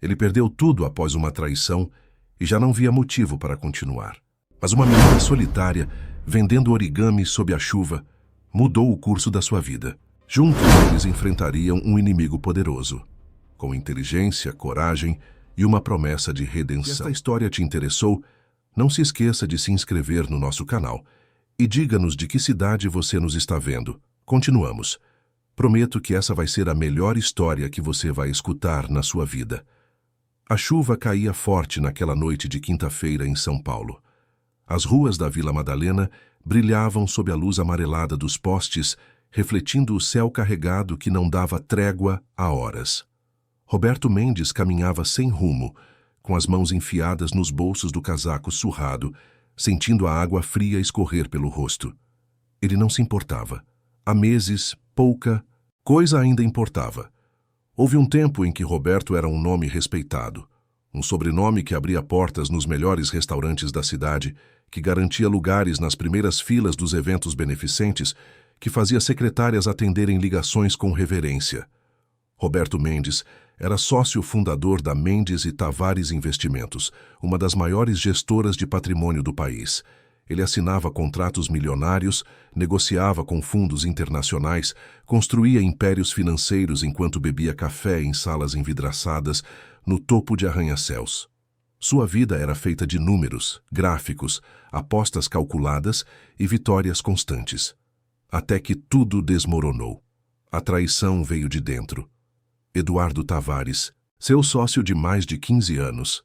Ele perdeu tudo após uma traição e já não via motivo para continuar. Mas uma menina solitária, vendendo origami sob a chuva, mudou o curso da sua vida. Juntos eles enfrentariam um inimigo poderoso, com inteligência, coragem e uma promessa de redenção. Se esta história te interessou, não se esqueça de se inscrever no nosso canal e diga-nos de que cidade você nos está vendo. Continuamos. Prometo que essa vai ser a melhor história que você vai escutar na sua vida. A chuva caía forte naquela noite de quinta-feira em São Paulo. As ruas da Vila Madalena brilhavam sob a luz amarelada dos postes, refletindo o céu carregado que não dava trégua há horas. Roberto Mendes caminhava sem rumo, com as mãos enfiadas nos bolsos do casaco surrado, sentindo a água fria escorrer pelo rosto. Ele não se importava. Há meses, pouca coisa ainda importava. Houve um tempo em que Roberto era um nome respeitado, um sobrenome que abria portas nos melhores restaurantes da cidade, que garantia lugares nas primeiras filas dos eventos beneficentes, que fazia secretárias atenderem ligações com reverência. Roberto Mendes era sócio fundador da Mendes e Tavares Investimentos, uma das maiores gestoras de patrimônio do país. Ele assinava contratos milionários, negociava com fundos internacionais, construía impérios financeiros enquanto bebia café em salas envidraçadas, no topo de arranha-céus. Sua vida era feita de números, gráficos, apostas calculadas e vitórias constantes. Até que tudo desmoronou. A traição veio de dentro. Eduardo Tavares, seu sócio de mais de 15 anos,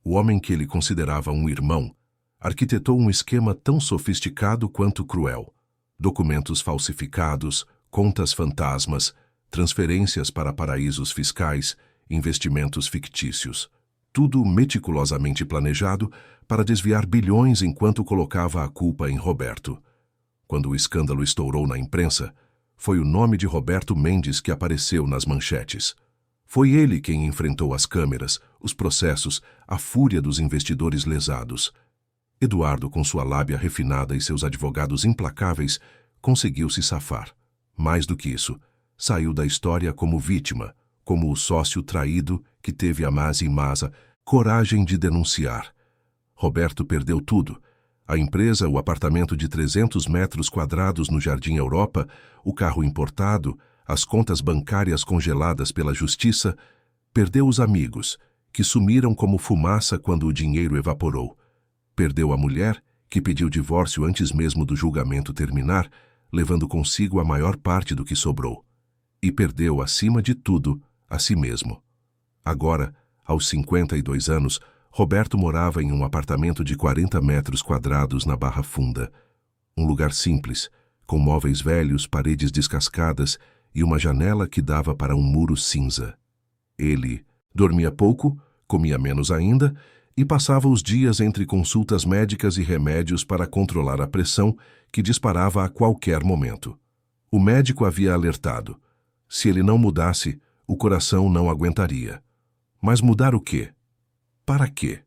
o homem que ele considerava um irmão, arquitetou um esquema tão sofisticado quanto cruel. Documentos falsificados, contas fantasmas, transferências para paraísos fiscais, investimentos fictícios. Tudo meticulosamente planejado para desviar bilhões enquanto colocava a culpa em Roberto. Quando o escândalo estourou na imprensa, foi o nome de Roberto Mendes que apareceu nas manchetes. Foi ele quem enfrentou as câmeras, os processos, a fúria dos investidores lesados. Eduardo, com sua lábia refinada e seus advogados implacáveis, conseguiu se safar. Mais do que isso, saiu da história como vítima, como o sócio traído que teve a masa coragem de denunciar. Roberto perdeu tudo. A empresa, o apartamento de 300 metros quadrados no Jardim Europa, o carro importado, as contas bancárias congeladas pela justiça, perdeu os amigos, que sumiram como fumaça quando o dinheiro evaporou. Perdeu a mulher, que pediu divórcio antes mesmo do julgamento terminar, levando consigo a maior parte do que sobrou. E perdeu, acima de tudo, a si mesmo. Agora, aos 52 anos, Roberto morava em um apartamento de 40 metros quadrados na Barra Funda. Um lugar simples, com móveis velhos, paredes descascadas e uma janela que dava para um muro cinza. Ele dormia pouco, comia menos ainda e passava os dias entre consultas médicas e remédios para controlar a pressão que disparava a qualquer momento. O médico havia alertado. Se ele não mudasse, o coração não aguentaria. Mas mudar o quê? Para quê?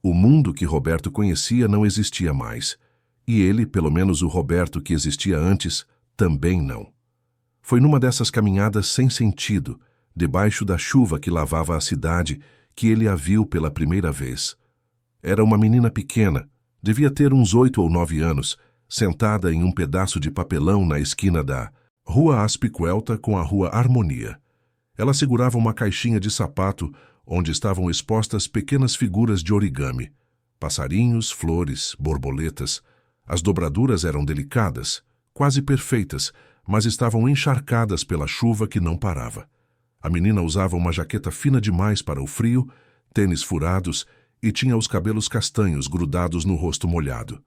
O mundo que Roberto conhecia não existia mais. E ele, pelo menos o Roberto que existia antes, também não. Foi numa dessas caminhadas sem sentido, debaixo da chuva que lavava a cidade, que ele a viu pela primeira vez. Era uma menina pequena, devia ter uns 8 ou 9 anos, sentada em um pedaço de papelão na esquina da Rua Aspicuelta com a Rua Harmonia. Ela segurava uma caixinha de sapato onde estavam expostas pequenas figuras de origami. Passarinhos, flores, borboletas. As dobraduras eram delicadas, quase perfeitas, mas estavam encharcadas pela chuva que não parava. A menina usava uma jaqueta fina demais para o frio, tênis furados e tinha os cabelos castanhos grudados no rosto molhado.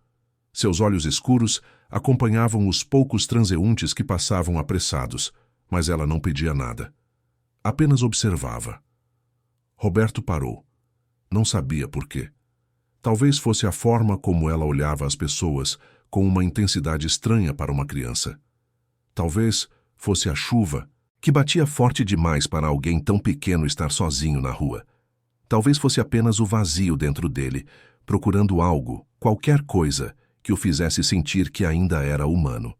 Seus olhos escuros acompanhavam os poucos transeuntes que passavam apressados, mas ela não pedia nada. Apenas observava. Roberto parou. Não sabia por quê. Talvez fosse a forma como ela olhava as pessoas, com uma intensidade estranha para uma criança. Talvez fosse a chuva, que batia forte demais para alguém tão pequeno estar sozinho na rua. Talvez fosse apenas o vazio dentro dele, procurando algo, qualquer coisa, que o fizesse sentir que ainda era humano.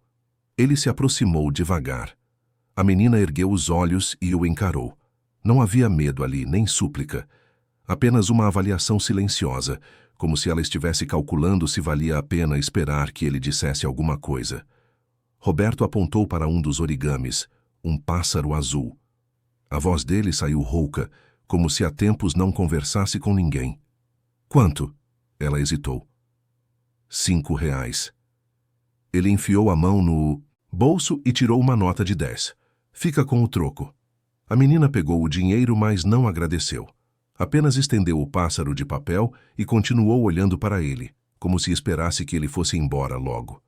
Ele se aproximou devagar. A menina ergueu os olhos e o encarou. Não havia medo ali, nem súplica. Apenas uma avaliação silenciosa, como se ela estivesse calculando se valia a pena esperar que ele dissesse alguma coisa. Roberto apontou para um dos origamis, um pássaro azul. A voz dele saiu rouca, como se há tempos não conversasse com ninguém. Quanto? Ela hesitou. R$ 5. Ele enfiou a mão no bolso e tirou uma nota de 10. Fica com o troco. A menina pegou o dinheiro, mas não agradeceu. Apenas estendeu o pássaro de papel e continuou olhando para ele, como se esperasse que ele fosse embora logo.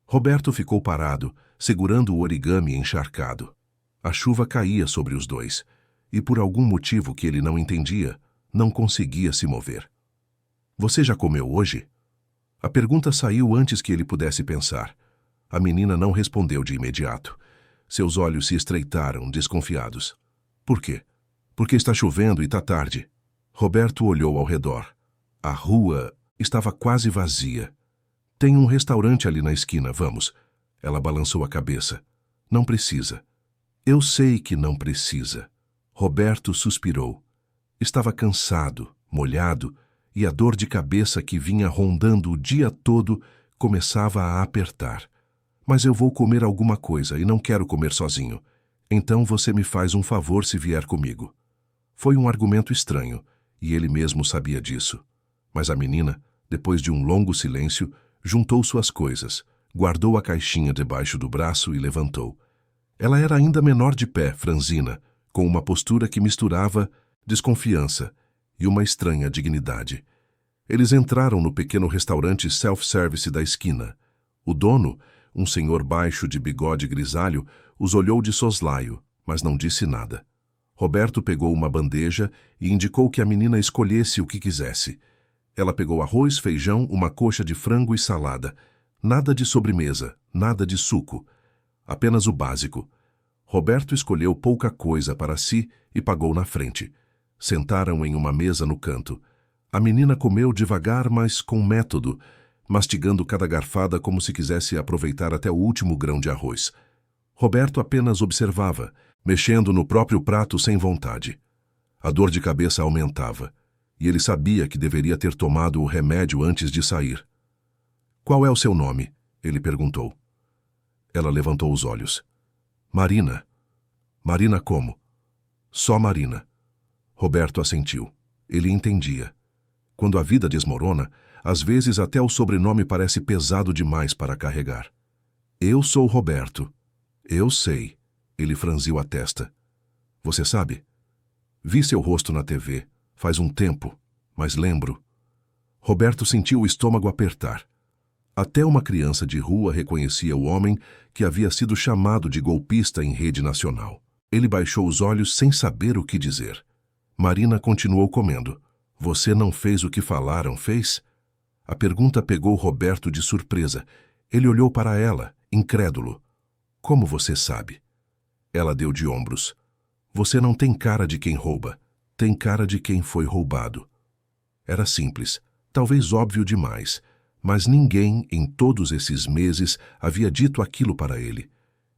Roberto ficou parado, segurando o origami encharcado. A chuva caía sobre os dois, e por algum motivo que ele não entendia, não conseguia se mover. Você já comeu hoje? A pergunta saiu antes que ele pudesse pensar. A menina não respondeu de imediato. Seus olhos se estreitaram, desconfiados. Por quê? Porque está chovendo e está tarde. Roberto olhou ao redor. A rua estava quase vazia. Tem um restaurante ali na esquina, vamos. Ela balançou a cabeça. Não precisa. Eu sei que não precisa. Roberto suspirou. Estava cansado, molhado, e a dor de cabeça que vinha rondando o dia todo começava a apertar. Mas eu vou comer alguma coisa e não quero comer sozinho. Então você me faz um favor se vier comigo. Foi um argumento estranho, e ele mesmo sabia disso. Mas a menina, depois de um longo silêncio, juntou suas coisas, guardou a caixinha debaixo do braço e levantou. Ela era ainda menor de pé, franzina, com uma postura que misturava desconfiança e uma estranha dignidade. Eles entraram no pequeno restaurante self-service da esquina. O dono, um senhor baixo de bigode grisalho, os olhou de soslaio, mas não disse nada. Roberto pegou uma bandeja e indicou que a menina escolhesse o que quisesse. Ela pegou arroz, feijão, uma coxa de frango e salada. Nada de sobremesa, nada de suco. Apenas o básico. Roberto escolheu pouca coisa para si e pagou na frente. Sentaram em uma mesa no canto. A menina comeu devagar, mas com método, mastigando cada garfada como se quisesse aproveitar até o último grão de arroz. Roberto apenas observava, mexendo no próprio prato sem vontade. A dor de cabeça aumentava, e ele sabia que deveria ter tomado o remédio antes de sair. Qual é o seu nome? Ele perguntou. Ela levantou os olhos. Marina. Marina como? Só Marina. Roberto assentiu. Ele entendia. Quando a vida desmorona, às vezes até o sobrenome parece pesado demais para carregar. Eu sou Roberto. Eu sei. Ele franziu a testa. Você sabe? Vi seu rosto na TV, faz um tempo, mas lembro. Roberto sentiu o estômago apertar. Até uma criança de rua reconhecia o homem que havia sido chamado de golpista em rede nacional. Ele baixou os olhos sem saber o que dizer. Marina continuou comendo. Você não fez o que falaram, fez? A pergunta pegou Roberto de surpresa. Ele olhou para ela, incrédulo. Como você sabe? Ela deu de ombros. Você não tem cara de quem rouba. Tem cara de quem foi roubado. Era simples, talvez óbvio demais, mas ninguém em todos esses meses havia dito aquilo para ele.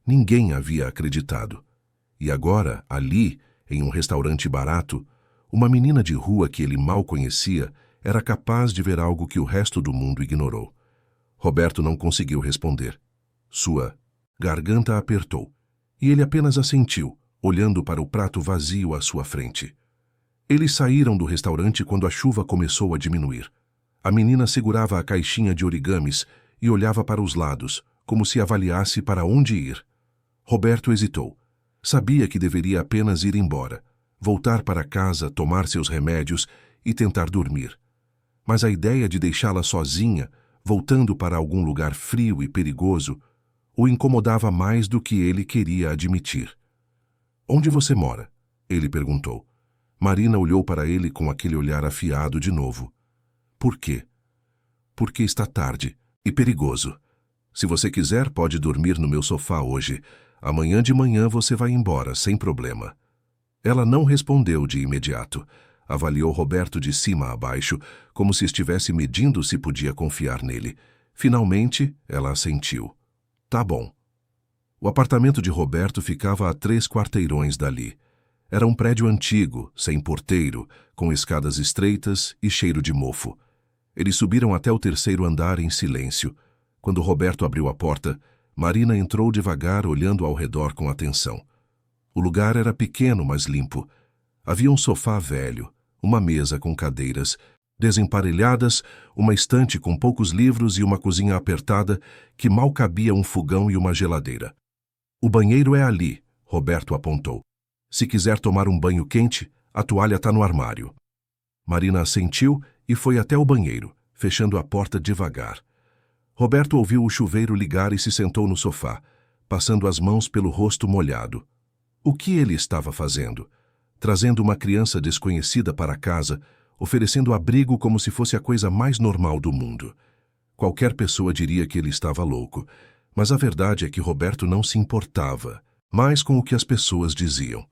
Ninguém havia acreditado. E agora, ali, em um restaurante barato, uma menina de rua que ele mal conhecia era capaz de ver algo que o resto do mundo ignorou. Roberto não conseguiu responder. Sua garganta apertou, e ele apenas assentiu, olhando para o prato vazio à sua frente. Eles saíram do restaurante quando a chuva começou a diminuir. A menina segurava a caixinha de origamis e olhava para os lados, como se avaliasse para onde ir. Roberto hesitou. Sabia que deveria apenas ir embora, voltar para casa, tomar seus remédios e tentar dormir. Mas a ideia de deixá-la sozinha, voltando para algum lugar frio e perigoso, o incomodava mais do que ele queria admitir. Onde você mora? Ele perguntou. Marina olhou para ele com aquele olhar afiado de novo. Por quê? Porque está tarde e perigoso. Se você quiser, pode dormir no meu sofá hoje. Amanhã de manhã você vai embora, sem problema. Ela não respondeu de imediato. Avaliou Roberto de cima a baixo, como se estivesse medindo se podia confiar nele. Finalmente, ela assentiu. Tá bom. O apartamento de Roberto ficava a 3 quarteirões dali. Era um prédio antigo, sem porteiro, com escadas estreitas e cheiro de mofo. Eles subiram até o terceiro andar em silêncio. Quando Roberto abriu a porta, Marina entrou devagar, olhando ao redor com atenção. O lugar era pequeno, mas limpo. Havia um sofá velho, uma mesa com cadeiras desemparelhadas, uma estante com poucos livros e uma cozinha apertada que mal cabia um fogão e uma geladeira. O banheiro é ali, Roberto apontou. Se quiser tomar um banho quente, a toalha está no armário. Marina assentiu e foi até o banheiro, fechando a porta devagar. Roberto ouviu o chuveiro ligar e se sentou no sofá, passando as mãos pelo rosto molhado. O que ele estava fazendo? Trazendo uma criança desconhecida para casa, oferecendo abrigo como se fosse a coisa mais normal do mundo. Qualquer pessoa diria que ele estava louco, mas a verdade é que Roberto não se importava mais com o que as pessoas diziam.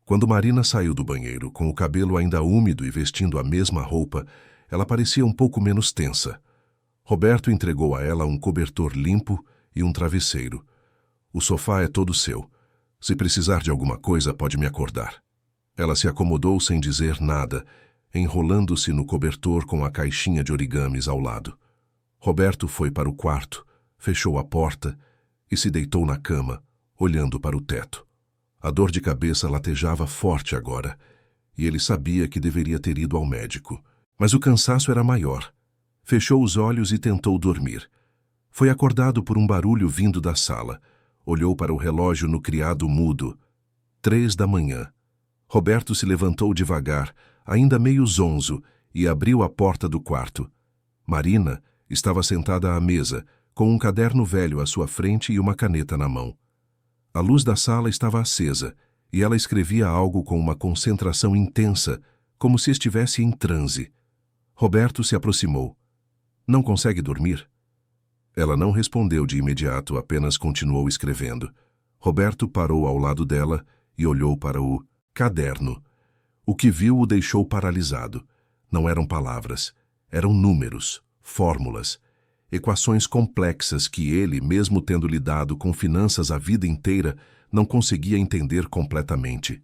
Quando Marina saiu do banheiro, com o cabelo ainda úmido e vestindo a mesma roupa, ela parecia um pouco menos tensa. Roberto entregou a ela um cobertor limpo e um travesseiro. O sofá é todo seu. Se precisar de alguma coisa, pode me acordar. Ela se acomodou sem dizer nada, enrolando-se no cobertor com a caixinha de origamis ao lado. Roberto foi para o quarto, fechou a porta e se deitou na cama, olhando para o teto. A dor de cabeça latejava forte agora, e ele sabia que deveria ter ido ao médico. Mas o cansaço era maior. Fechou os olhos e tentou dormir. Foi acordado por um barulho vindo da sala. Olhou para o relógio no criado mudo. 3 da manhã. Roberto se levantou devagar, ainda meio zonzo, e abriu a porta do quarto. Marina estava sentada à mesa, com um caderno velho à sua frente e uma caneta na mão. A luz da sala estava acesa, e ela escrevia algo com uma concentração intensa, como se estivesse em transe. Roberto se aproximou. Não consegue dormir? Ela não respondeu de imediato, apenas continuou escrevendo. Roberto parou ao lado dela e olhou para o caderno. O que viu o deixou paralisado. Não eram palavras, eram números, fórmulas, equações complexas que ele, mesmo tendo lidado com finanças a vida inteira, não conseguia entender completamente.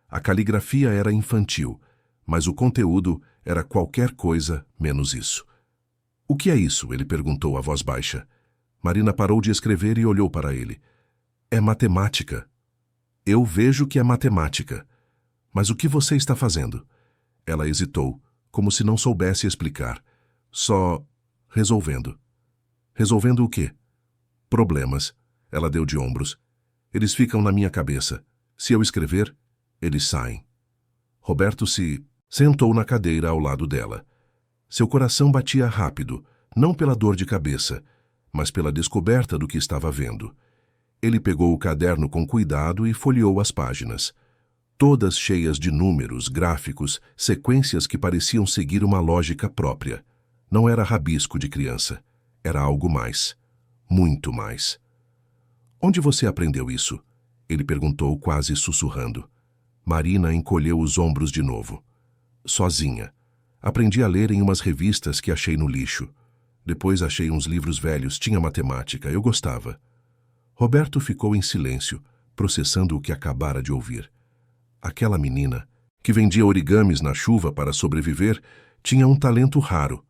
A caligrafia era infantil, mas o conteúdo era qualquer coisa menos isso. O que é isso? Ele perguntou a voz baixa. Marina parou de escrever e olhou para ele. É matemática. Eu vejo que é matemática. Mas o que você está fazendo? Ela hesitou, como se não soubesse explicar. Só resolvendo. Resolvendo o quê? Problemas. Ela deu de ombros. Eles ficam na minha cabeça. Se eu escrever, eles saem. Roberto se sentou na cadeira ao lado dela. Seu coração batia rápido, não pela dor de cabeça, mas pela descoberta do que estava vendo. Ele pegou o caderno com cuidado e folheou as páginas. Todas cheias de números, gráficos, sequências que pareciam seguir uma lógica própria. Não era rabisco de criança. Era algo mais. Muito mais. Onde você aprendeu isso? Ele perguntou, quase sussurrando. Marina encolheu os ombros de novo. Sozinha. Aprendi a ler em umas revistas que achei no lixo. Depois achei uns livros velhos, tinha matemática, eu gostava. Roberto ficou em silêncio, processando o que acabara de ouvir. Aquela menina, que vendia origamis na chuva para sobreviver, tinha um talento raro.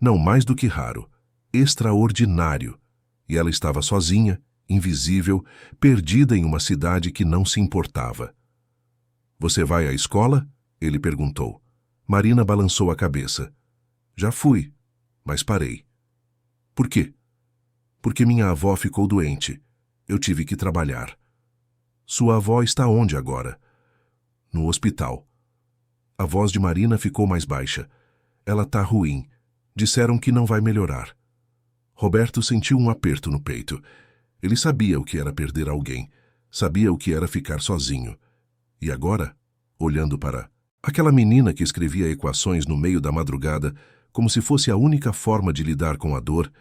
Não mais do que raro. Extraordinário. E ela estava sozinha, invisível, perdida em uma cidade que não se importava. Você vai à escola? Ele perguntou. Marina balançou a cabeça. Já fui, mas parei. Por quê? Porque minha avó ficou doente. Eu tive que trabalhar. Sua avó está onde agora? No hospital. A voz de Marina ficou mais baixa. Ela está ruim. Disseram que não vai melhorar. Roberto sentiu um aperto no peito. Ele sabia o que era perder alguém. Sabia o que era ficar sozinho. E agora, olhando para aquela menina que escrevia equações no meio da madrugada, como se fosse a única forma de lidar com a dor,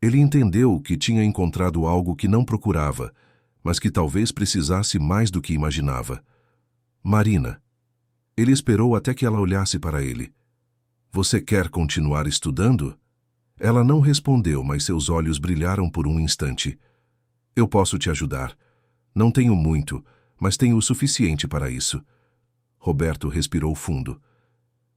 ele entendeu que tinha encontrado algo que não procurava, mas que talvez precisasse mais do que imaginava. Marina. Ele esperou até que ela olhasse para ele. Você quer continuar estudando? Ela não respondeu, mas seus olhos brilharam por um instante. Eu posso te ajudar. Não tenho muito, mas tenho o suficiente para isso. Roberto respirou fundo.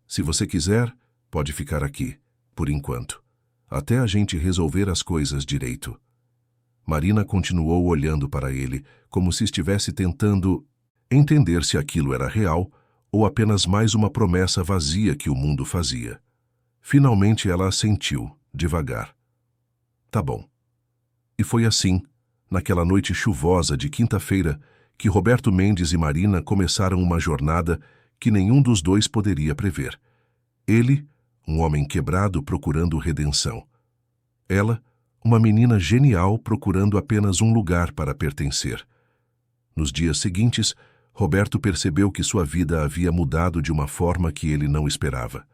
Se você quiser, pode ficar aqui, por enquanto, até a gente resolver as coisas direito. Marina continuou olhando para ele, como se estivesse tentando entender se aquilo era real ou apenas mais uma promessa vazia que o mundo fazia. Finalmente ela assentiu, devagar. Tá bom. E foi assim, naquela noite chuvosa de quinta-feira, que Roberto Mendes e Marina começaram uma jornada que nenhum dos dois poderia prever. Ele, um homem quebrado procurando redenção. Ela, uma menina genial procurando apenas um lugar para pertencer. Nos dias seguintes, Roberto percebeu que sua vida havia mudado de uma forma que ele não esperava.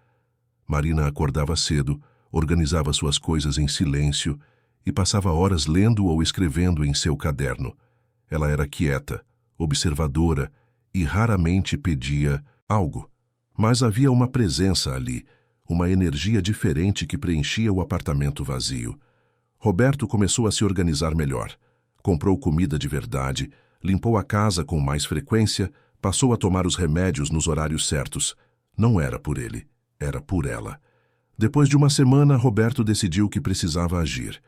Marina acordava cedo, organizava suas coisas em silêncio e passava horas lendo ou escrevendo em seu caderno. Ela era quieta, observadora e raramente pedia algo. Mas havia uma presença ali, uma energia diferente que preenchia o apartamento vazio. Roberto começou a se organizar melhor. Comprou comida de verdade, limpou a casa com mais frequência, passou a tomar os remédios nos horários certos. Não era por ele, era por ela. Depois de uma semana, Roberto decidiu que precisava agir.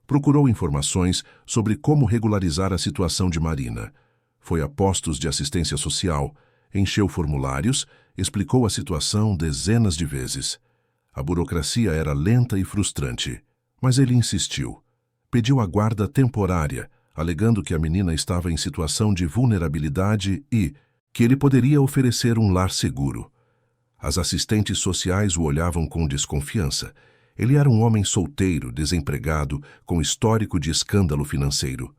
Procurou informações sobre como regularizar a situação de Marina. Foi a postos de assistência social, encheu formulários, explicou a situação dezenas de vezes. A burocracia era lenta e frustrante, mas ele insistiu. Pediu a guarda temporária, alegando que a menina estava em situação de vulnerabilidade e que ele poderia oferecer um lar seguro. As assistentes sociais o olhavam com desconfiança. Ele era um homem solteiro, desempregado, com histórico de escândalo financeiro.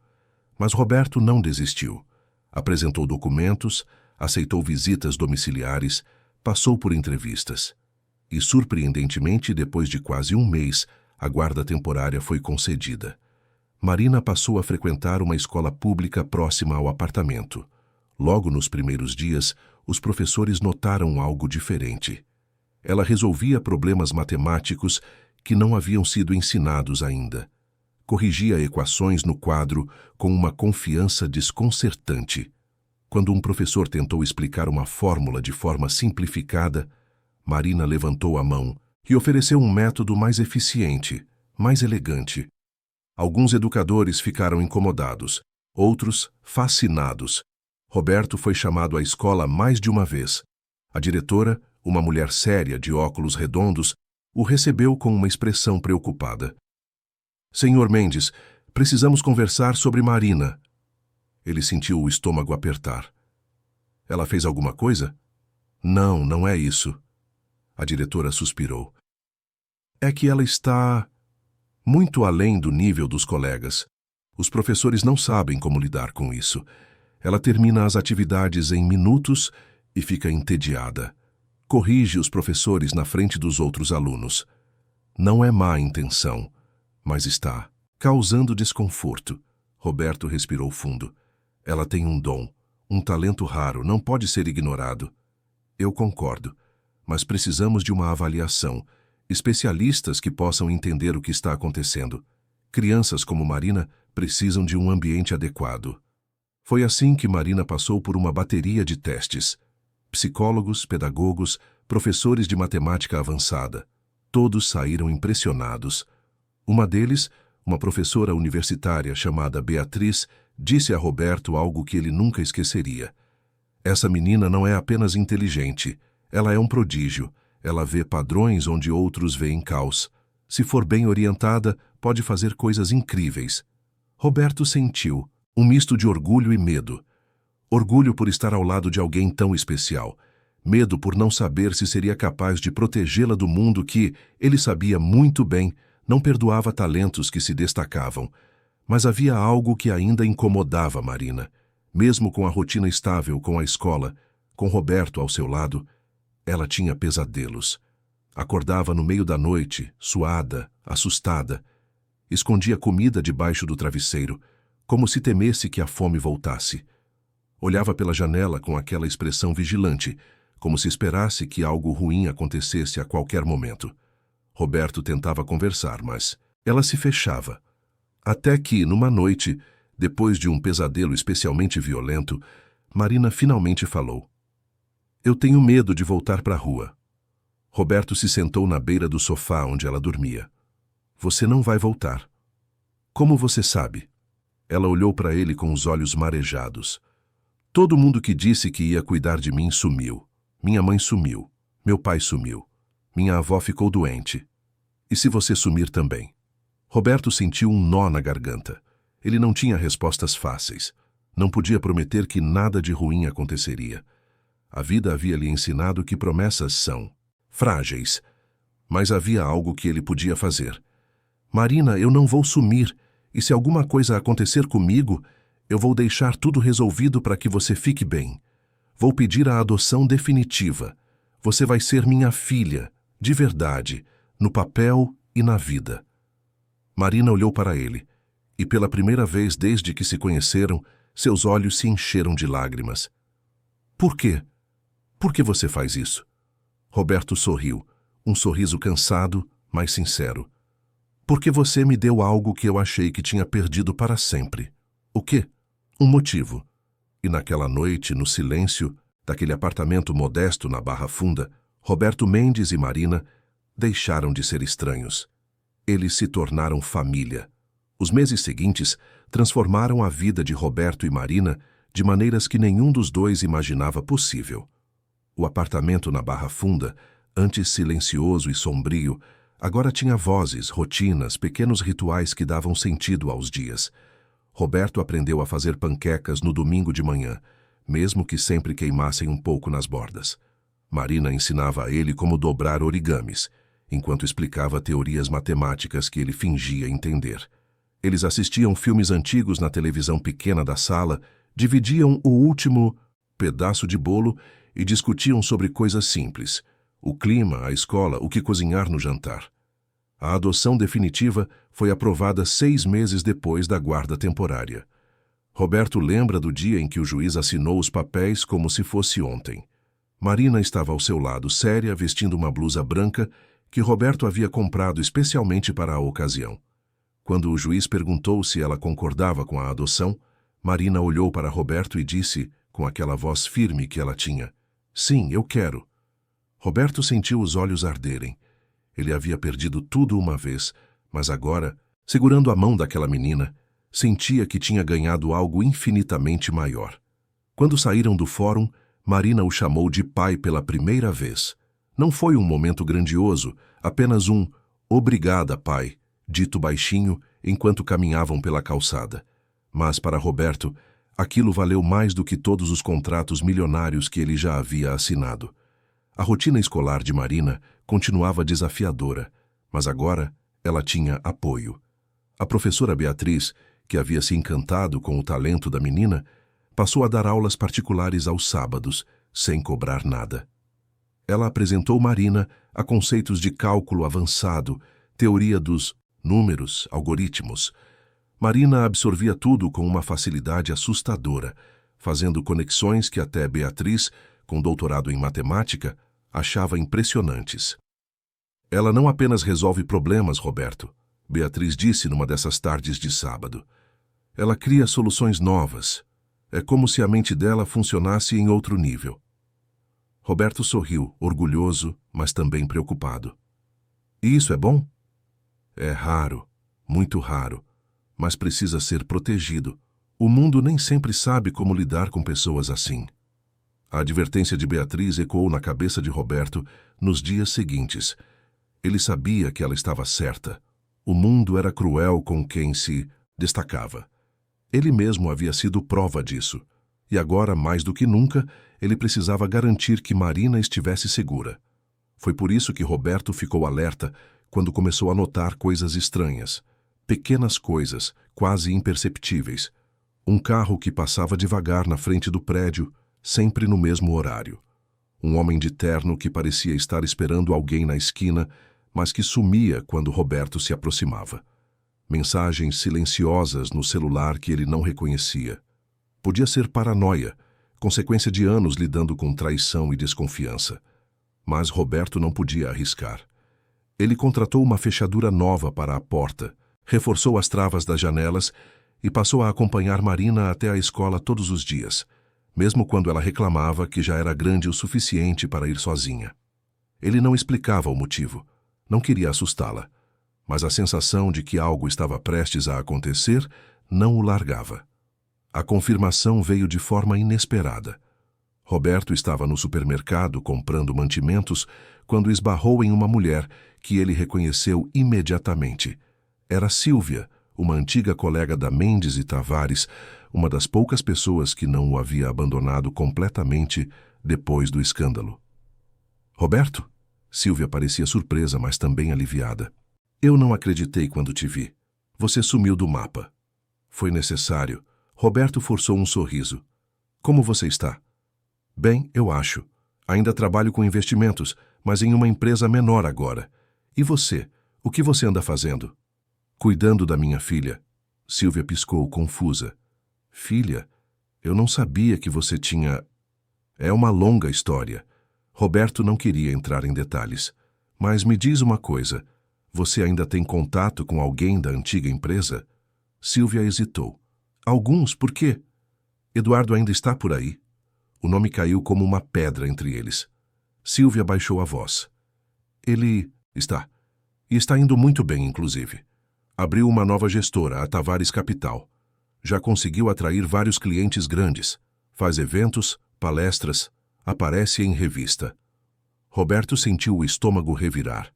Mas Roberto não desistiu. Apresentou documentos, aceitou visitas domiciliares, passou por entrevistas. E, surpreendentemente, depois de quase um mês, a guarda temporária foi concedida. Marina passou a frequentar uma escola pública próxima ao apartamento. Logo nos primeiros dias, os professores notaram algo diferente. Ela resolvia problemas matemáticos que não haviam sido ensinados ainda. Corrigia equações no quadro com uma confiança desconcertante. Quando um professor tentou explicar uma fórmula de forma simplificada, Marina levantou a mão e ofereceu um método mais eficiente, mais elegante. Alguns educadores ficaram incomodados, outros fascinados. Roberto foi chamado à escola mais de uma vez. A diretora, uma mulher séria de óculos redondos, o recebeu com uma expressão preocupada. Senhor Mendes, precisamos conversar sobre Marina. Ele sentiu o estômago apertar. Ela fez alguma coisa? Não, não é isso. A diretora suspirou. É que ela está muito além do nível dos colegas. Os professores não sabem como lidar com isso. Ela termina as atividades em minutos e fica entediada. Corrige os professores na frente dos outros alunos. Não é má intenção, mas está causando desconforto. Roberto respirou fundo. Ela tem um dom, um talento raro, não pode ser ignorado. Eu concordo, mas precisamos de uma avaliação, especialistas que possam entender o que está acontecendo. Crianças como Marina precisam de um ambiente adequado. Foi assim que Marina passou por uma bateria de testes. Psicólogos, pedagogos, professores de matemática avançada. Todos saíram impressionados. Uma deles, uma professora universitária chamada Beatriz, disse a Roberto algo que ele nunca esqueceria. Essa menina não é apenas inteligente, ela é um prodígio. Ela vê padrões onde outros veem caos. Se for bem orientada, pode fazer coisas incríveis. Roberto sentiu um misto de orgulho e medo. Orgulho por estar ao lado de alguém tão especial. Medo por não saber se seria capaz de protegê-la do mundo que, ele sabia muito bem, não perdoava talentos que se destacavam. Mas havia algo que ainda incomodava Marina. Mesmo com a rotina estável com a escola, com Roberto ao seu lado, ela tinha pesadelos. Acordava no meio da noite, suada, assustada. Escondia comida debaixo do travesseiro, como se temesse que a fome voltasse. Olhava pela janela com aquela expressão vigilante, como se esperasse que algo ruim acontecesse a qualquer momento. Roberto tentava conversar, mas ela se fechava. Até que, numa noite, depois de um pesadelo especialmente violento, Marina finalmente falou. Eu tenho medo de voltar para a rua. Roberto se sentou na beira do sofá onde ela dormia. Você não vai voltar. Como você sabe? Ela olhou para ele com os olhos marejados. Todo mundo que disse que ia cuidar de mim sumiu. Minha mãe sumiu. Meu pai sumiu. Minha avó ficou doente. E se você sumir também? Roberto sentiu um nó na garganta. Ele não tinha respostas fáceis. Não podia prometer que nada de ruim aconteceria. A vida havia lhe ensinado que promessas são frágeis. Mas havia algo que ele podia fazer. Marina, eu não vou sumir. E se alguma coisa acontecer comigo, eu vou deixar tudo resolvido para que você fique bem. Vou pedir a adoção definitiva. Você vai ser minha filha, de verdade, no papel e na vida. Marina olhou para ele, e pela primeira vez desde que se conheceram, seus olhos se encheram de lágrimas. Por quê? Por que você faz isso? Roberto sorriu, um sorriso cansado, mas sincero. Porque você me deu algo que eu achei que tinha perdido para sempre. O quê? Um motivo. E naquela noite, no silêncio daquele apartamento modesto na Barra Funda, Roberto Mendes e Marina deixaram de ser estranhos. Eles se tornaram família. Os meses seguintes transformaram a vida de Roberto e Marina de maneiras que nenhum dos dois imaginava possível. O apartamento na Barra Funda, antes silencioso e sombrio, agora tinha vozes, rotinas, pequenos rituais que davam sentido aos dias. Roberto aprendeu a fazer panquecas no domingo de manhã, mesmo que sempre queimassem um pouco nas bordas. Marina ensinava a ele como dobrar origamis, enquanto explicava teorias matemáticas que ele fingia entender. Eles assistiam filmes antigos na televisão pequena da sala, dividiam o último pedaço de bolo e discutiam sobre coisas simples: o clima, a escola, o que cozinhar no jantar. A adoção definitiva foi aprovada 6 meses depois da guarda temporária. Roberto lembra do dia em que o juiz assinou os papéis como se fosse ontem. Marina estava ao seu lado, séria, vestindo uma blusa branca que Roberto havia comprado especialmente para a ocasião. Quando o juiz perguntou se ela concordava com a adoção, Marina olhou para Roberto e disse, com aquela voz firme que ela tinha: "Sim, eu quero." Roberto sentiu os olhos arderem. Ele havia perdido tudo uma vez, mas agora, segurando a mão daquela menina, sentia que tinha ganhado algo infinitamente maior. Quando saíram do fórum, Marina o chamou de pai pela primeira vez. Não foi um momento grandioso, apenas um "obrigada, pai", dito baixinho enquanto caminhavam pela calçada. Mas para Roberto, aquilo valeu mais do que todos os contratos milionários que ele já havia assinado. A rotina escolar de Marina continuava desafiadora, mas agora ela tinha apoio. A professora Beatriz, que havia se encantado com o talento da menina, passou a dar aulas particulares aos sábados, sem cobrar nada. Ela apresentou Marina a conceitos de cálculo avançado, teoria dos números, algoritmos. Marina absorvia tudo com uma facilidade assustadora, fazendo conexões que até Beatriz, com doutorado em matemática, achava impressionantes. "Ela não apenas resolve problemas, Roberto", Beatriz disse numa dessas tardes de sábado. "Ela cria soluções novas. É como se a mente dela funcionasse em outro nível." Roberto sorriu, orgulhoso, mas também preocupado. "E isso é bom?" "É raro, muito raro, mas precisa ser protegido. O mundo nem sempre sabe como lidar com pessoas assim." A advertência de Beatriz ecoou na cabeça de Roberto nos dias seguintes. Ele sabia que ela estava certa. O mundo era cruel com quem se destacava. Ele mesmo havia sido prova disso. E agora, mais do que nunca, ele precisava garantir que Marina estivesse segura. Foi por isso que Roberto ficou alerta quando começou a notar coisas estranhas. Pequenas coisas, quase imperceptíveis. Um carro que passava devagar na frente do prédio, sempre no mesmo horário. Um homem de terno que parecia estar esperando alguém na esquina, mas que sumia quando Roberto se aproximava. Mensagens silenciosas no celular que ele não reconhecia. Podia ser paranoia, consequência de anos lidando com traição e desconfiança. Mas Roberto não podia arriscar. Ele contratou uma fechadura nova para a porta, reforçou as travas das janelas e passou a acompanhar Marina até a escola todos os dias. mesmo quando ela reclamava que já era grande o suficiente para ir sozinha. Ele não explicava o motivo, não queria assustá-la, mas a sensação de que algo estava prestes a acontecer não o largava. A confirmação veio de forma inesperada. Roberto estava no supermercado comprando mantimentos quando esbarrou em uma mulher que ele reconheceu imediatamente. Era Sílvia, uma antiga colega da Mendes e Tavares, uma das poucas pessoas que não o havia abandonado completamente depois do escândalo. Roberto? Sílvia parecia surpresa, mas também aliviada. Eu não acreditei quando te vi. Você sumiu do mapa. Foi necessário. Roberto forçou um sorriso. Como você está? Bem, eu acho. Ainda trabalho com investimentos, mas em uma empresa menor agora. E você? O que você anda fazendo? Cuidando da minha filha. Sílvia piscou, confusa. Filha? Eu não sabia que você tinha... É uma longa história. Roberto não queria entrar em detalhes. Mas me diz uma coisa. Você ainda tem contato com alguém da antiga empresa? Sílvia hesitou. Alguns, por quê? Eduardo ainda está por aí. O nome caiu como uma pedra entre eles. Sílvia baixou a voz. Ele está. E está indo muito bem, inclusive. Abriu uma nova gestora, a Tavares Capital. Já conseguiu atrair vários clientes grandes. Faz eventos, palestras, aparece em revista. Roberto sentiu o estômago revirar.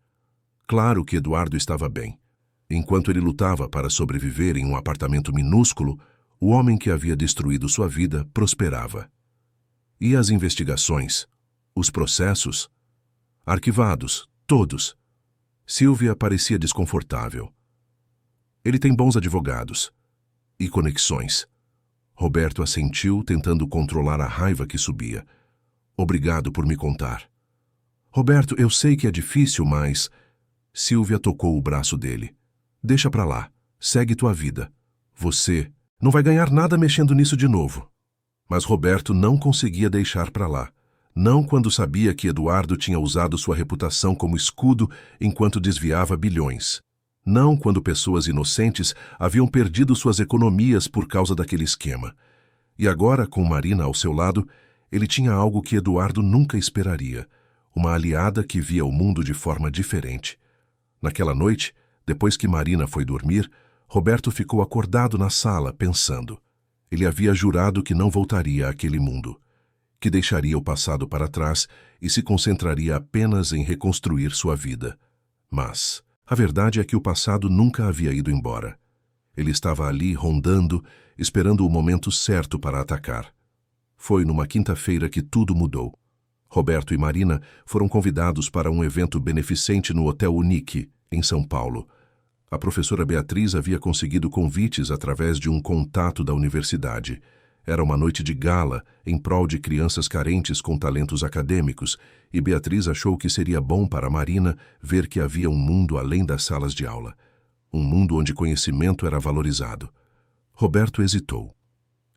Claro que Eduardo estava bem. Enquanto ele lutava para sobreviver em um apartamento minúsculo, o homem que havia destruído sua vida prosperava. E as investigações? Os processos? Arquivados, todos. Sílvia parecia desconfortável. Ele tem bons advogados. E conexões. Roberto assentiu, tentando controlar a raiva que subia. Obrigado por me contar. Roberto, eu sei que é difícil, mas... Sílvia tocou o braço dele. Deixa pra lá. Segue tua vida. Você não vai ganhar nada mexendo nisso de novo. Mas Roberto não conseguia deixar pra lá. Não quando sabia que Eduardo tinha usado sua reputação como escudo enquanto desviava bilhões. Não quando pessoas inocentes haviam perdido suas economias por causa daquele esquema. E agora, com Marina ao seu lado, ele tinha algo que Eduardo nunca esperaria. Uma aliada que via o mundo de forma diferente. Naquela noite, depois que Marina foi dormir, Roberto ficou acordado na sala, pensando. Ele havia jurado que não voltaria àquele mundo, que deixaria o passado para trás e se concentraria apenas em reconstruir sua vida. Mas a verdade é que o passado nunca havia ido embora. Ele estava ali, rondando, esperando o momento certo para atacar. Foi numa quinta-feira que tudo mudou. Roberto e Marina foram convidados para um evento beneficente no Hotel Unique, em São Paulo. A professora Beatriz havia conseguido convites através de um contato da universidade. Era uma noite de gala em prol de crianças carentes com talentos acadêmicos, e Beatriz achou que seria bom para Marina ver que havia um mundo além das salas de aula. Um mundo onde conhecimento era valorizado. Roberto hesitou.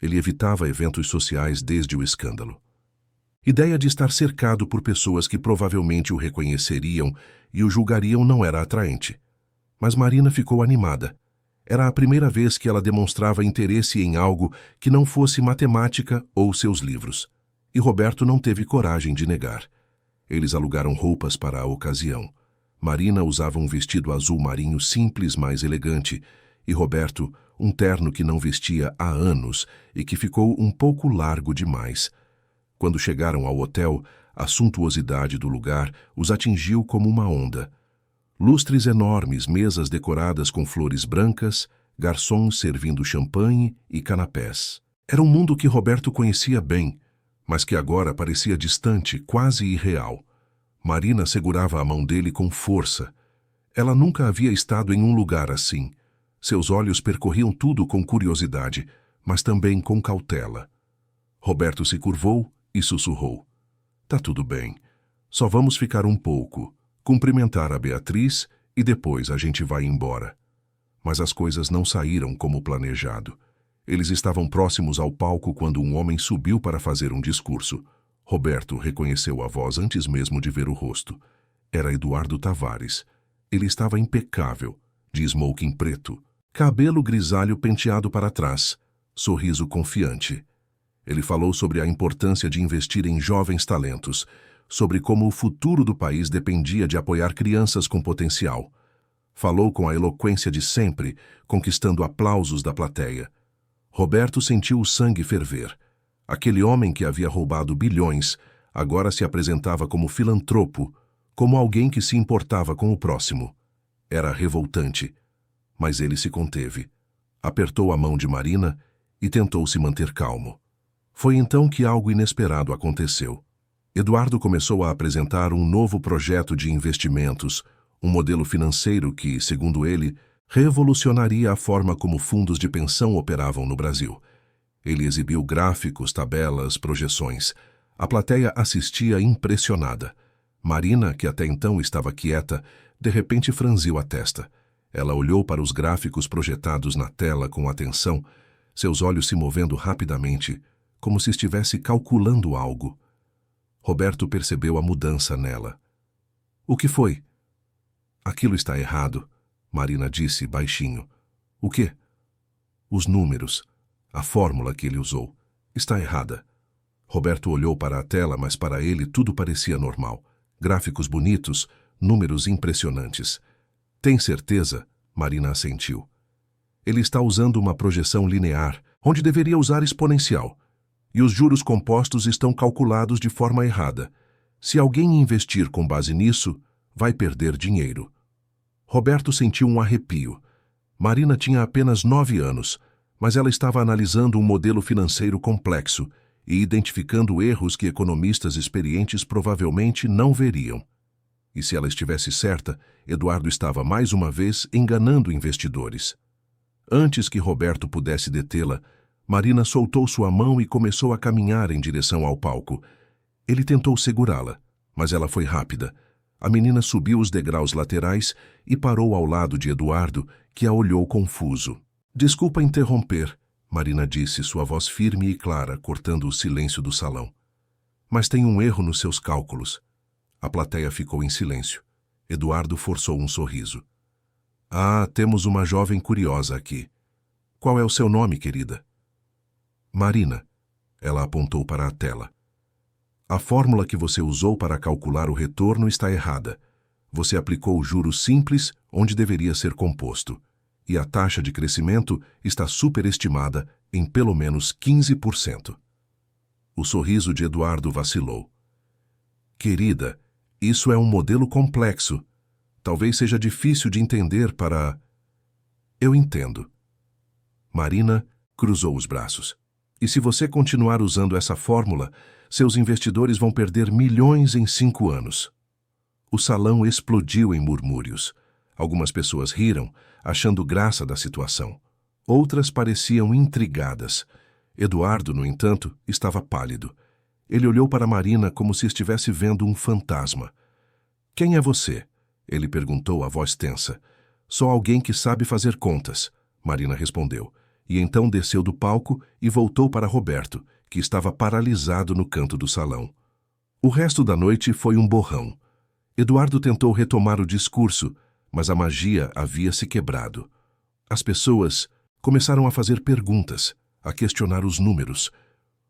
Ele evitava eventos sociais desde o escândalo. Ideia de estar cercado por pessoas que provavelmente o reconheceriam e o julgariam não era atraente. Mas Marina ficou animada. Era a primeira vez que ela demonstrava interesse em algo que não fosse matemática ou seus livros. E Roberto não teve coragem de negar. Eles alugaram roupas para a ocasião. Marina usava um vestido azul marinho simples, mas elegante, e Roberto um terno que não vestia há anos e que ficou um pouco largo demais. Quando chegaram ao hotel, a suntuosidade do lugar os atingiu como uma onda. Lustres enormes, mesas decoradas com flores brancas, garçons servindo champanhe e canapés. Era um mundo que Roberto conhecia bem, mas que agora parecia distante, quase irreal. Marina segurava a mão dele com força. Ela nunca havia estado em um lugar assim. Seus olhos percorriam tudo com curiosidade, mas também com cautela. Roberto se curvou e sussurrou. Tá tudo bem. Só vamos ficar um pouco, cumprimentar a Beatriz e depois a gente vai embora. Mas as coisas não saíram como planejado. Eles estavam próximos ao palco quando um homem subiu para fazer um discurso. Roberto reconheceu a voz antes mesmo de ver o rosto. Era Eduardo Tavares. Ele estava impecável, de smoking preto, cabelo grisalho penteado para trás, sorriso confiante. Ele falou sobre a importância de investir em jovens talentos, sobre como o futuro do país dependia de apoiar crianças com potencial. Falou com a eloquência de sempre, conquistando aplausos da plateia. Roberto sentiu o sangue ferver. Aquele homem que havia roubado bilhões agora se apresentava como filantropo, como alguém que se importava com o próximo. Era revoltante, mas ele se conteve. Apertou a mão de Marina e tentou se manter calmo. Foi então que algo inesperado aconteceu. Eduardo começou a apresentar um novo projeto de investimentos, um modelo financeiro que, segundo ele, revolucionaria a forma como fundos de pensão operavam no Brasil. Ele exibiu gráficos, tabelas, projeções. A plateia assistia impressionada. Marina, que até então estava quieta, de repente franziu a testa. Ela olhou para os gráficos projetados na tela com atenção, seus olhos se movendo rapidamente, como se estivesse calculando algo. Roberto percebeu a mudança nela. O que foi? Aquilo está errado, Marina disse baixinho. O quê? Os números. A fórmula que ele usou. Está errada. Roberto olhou para a tela, mas para ele tudo parecia normal. Gráficos bonitos, números impressionantes. Tem certeza? Marina assentiu. Ele está usando uma projeção linear, onde deveria usar exponencial. E os juros compostos estão calculados de forma errada. Se alguém investir com base nisso, vai perder dinheiro. Roberto sentiu um arrepio. Marina tinha apenas 9 anos, mas ela estava analisando um modelo financeiro complexo e identificando erros que economistas experientes provavelmente não veriam. E se ela estivesse certa, Eduardo estava mais uma vez enganando investidores. Antes que Roberto pudesse detê-la, Marina soltou sua mão e começou a caminhar em direção ao palco. Ele tentou segurá-la, mas ela foi rápida. A menina subiu os degraus laterais e parou ao lado de Eduardo, que a olhou confuso. Desculpa interromper, Marina disse, sua voz firme e clara, cortando o silêncio do salão. Mas tem um erro nos seus cálculos. A plateia ficou em silêncio. Eduardo forçou um sorriso. Ah, temos uma jovem curiosa aqui. Qual é o seu nome, querida? Marina. Ela apontou para a tela. A fórmula que você usou para calcular o retorno está errada. Você aplicou o juro simples onde deveria ser composto. E a taxa de crescimento está superestimada em pelo menos 15%. O sorriso de Eduardo vacilou. Querida, isso é um modelo complexo. Talvez seja difícil de entender para... Eu entendo. Marina cruzou os braços. E se você continuar usando essa fórmula, seus investidores vão perder milhões em 5 anos. O salão explodiu em murmúrios. Algumas pessoas riram, achando graça da situação. Outras pareciam intrigadas. Eduardo, no entanto, estava pálido. Ele olhou para Marina como se estivesse vendo um fantasma. Quem é você? Ele perguntou, a voz tensa. Sou alguém que sabe fazer contas, Marina respondeu. E então desceu do palco e voltou para Roberto, que estava paralisado no canto do salão. O resto da noite foi um borrão. Eduardo tentou retomar o discurso, mas a magia havia se quebrado. As pessoas começaram a fazer perguntas, a questionar os números.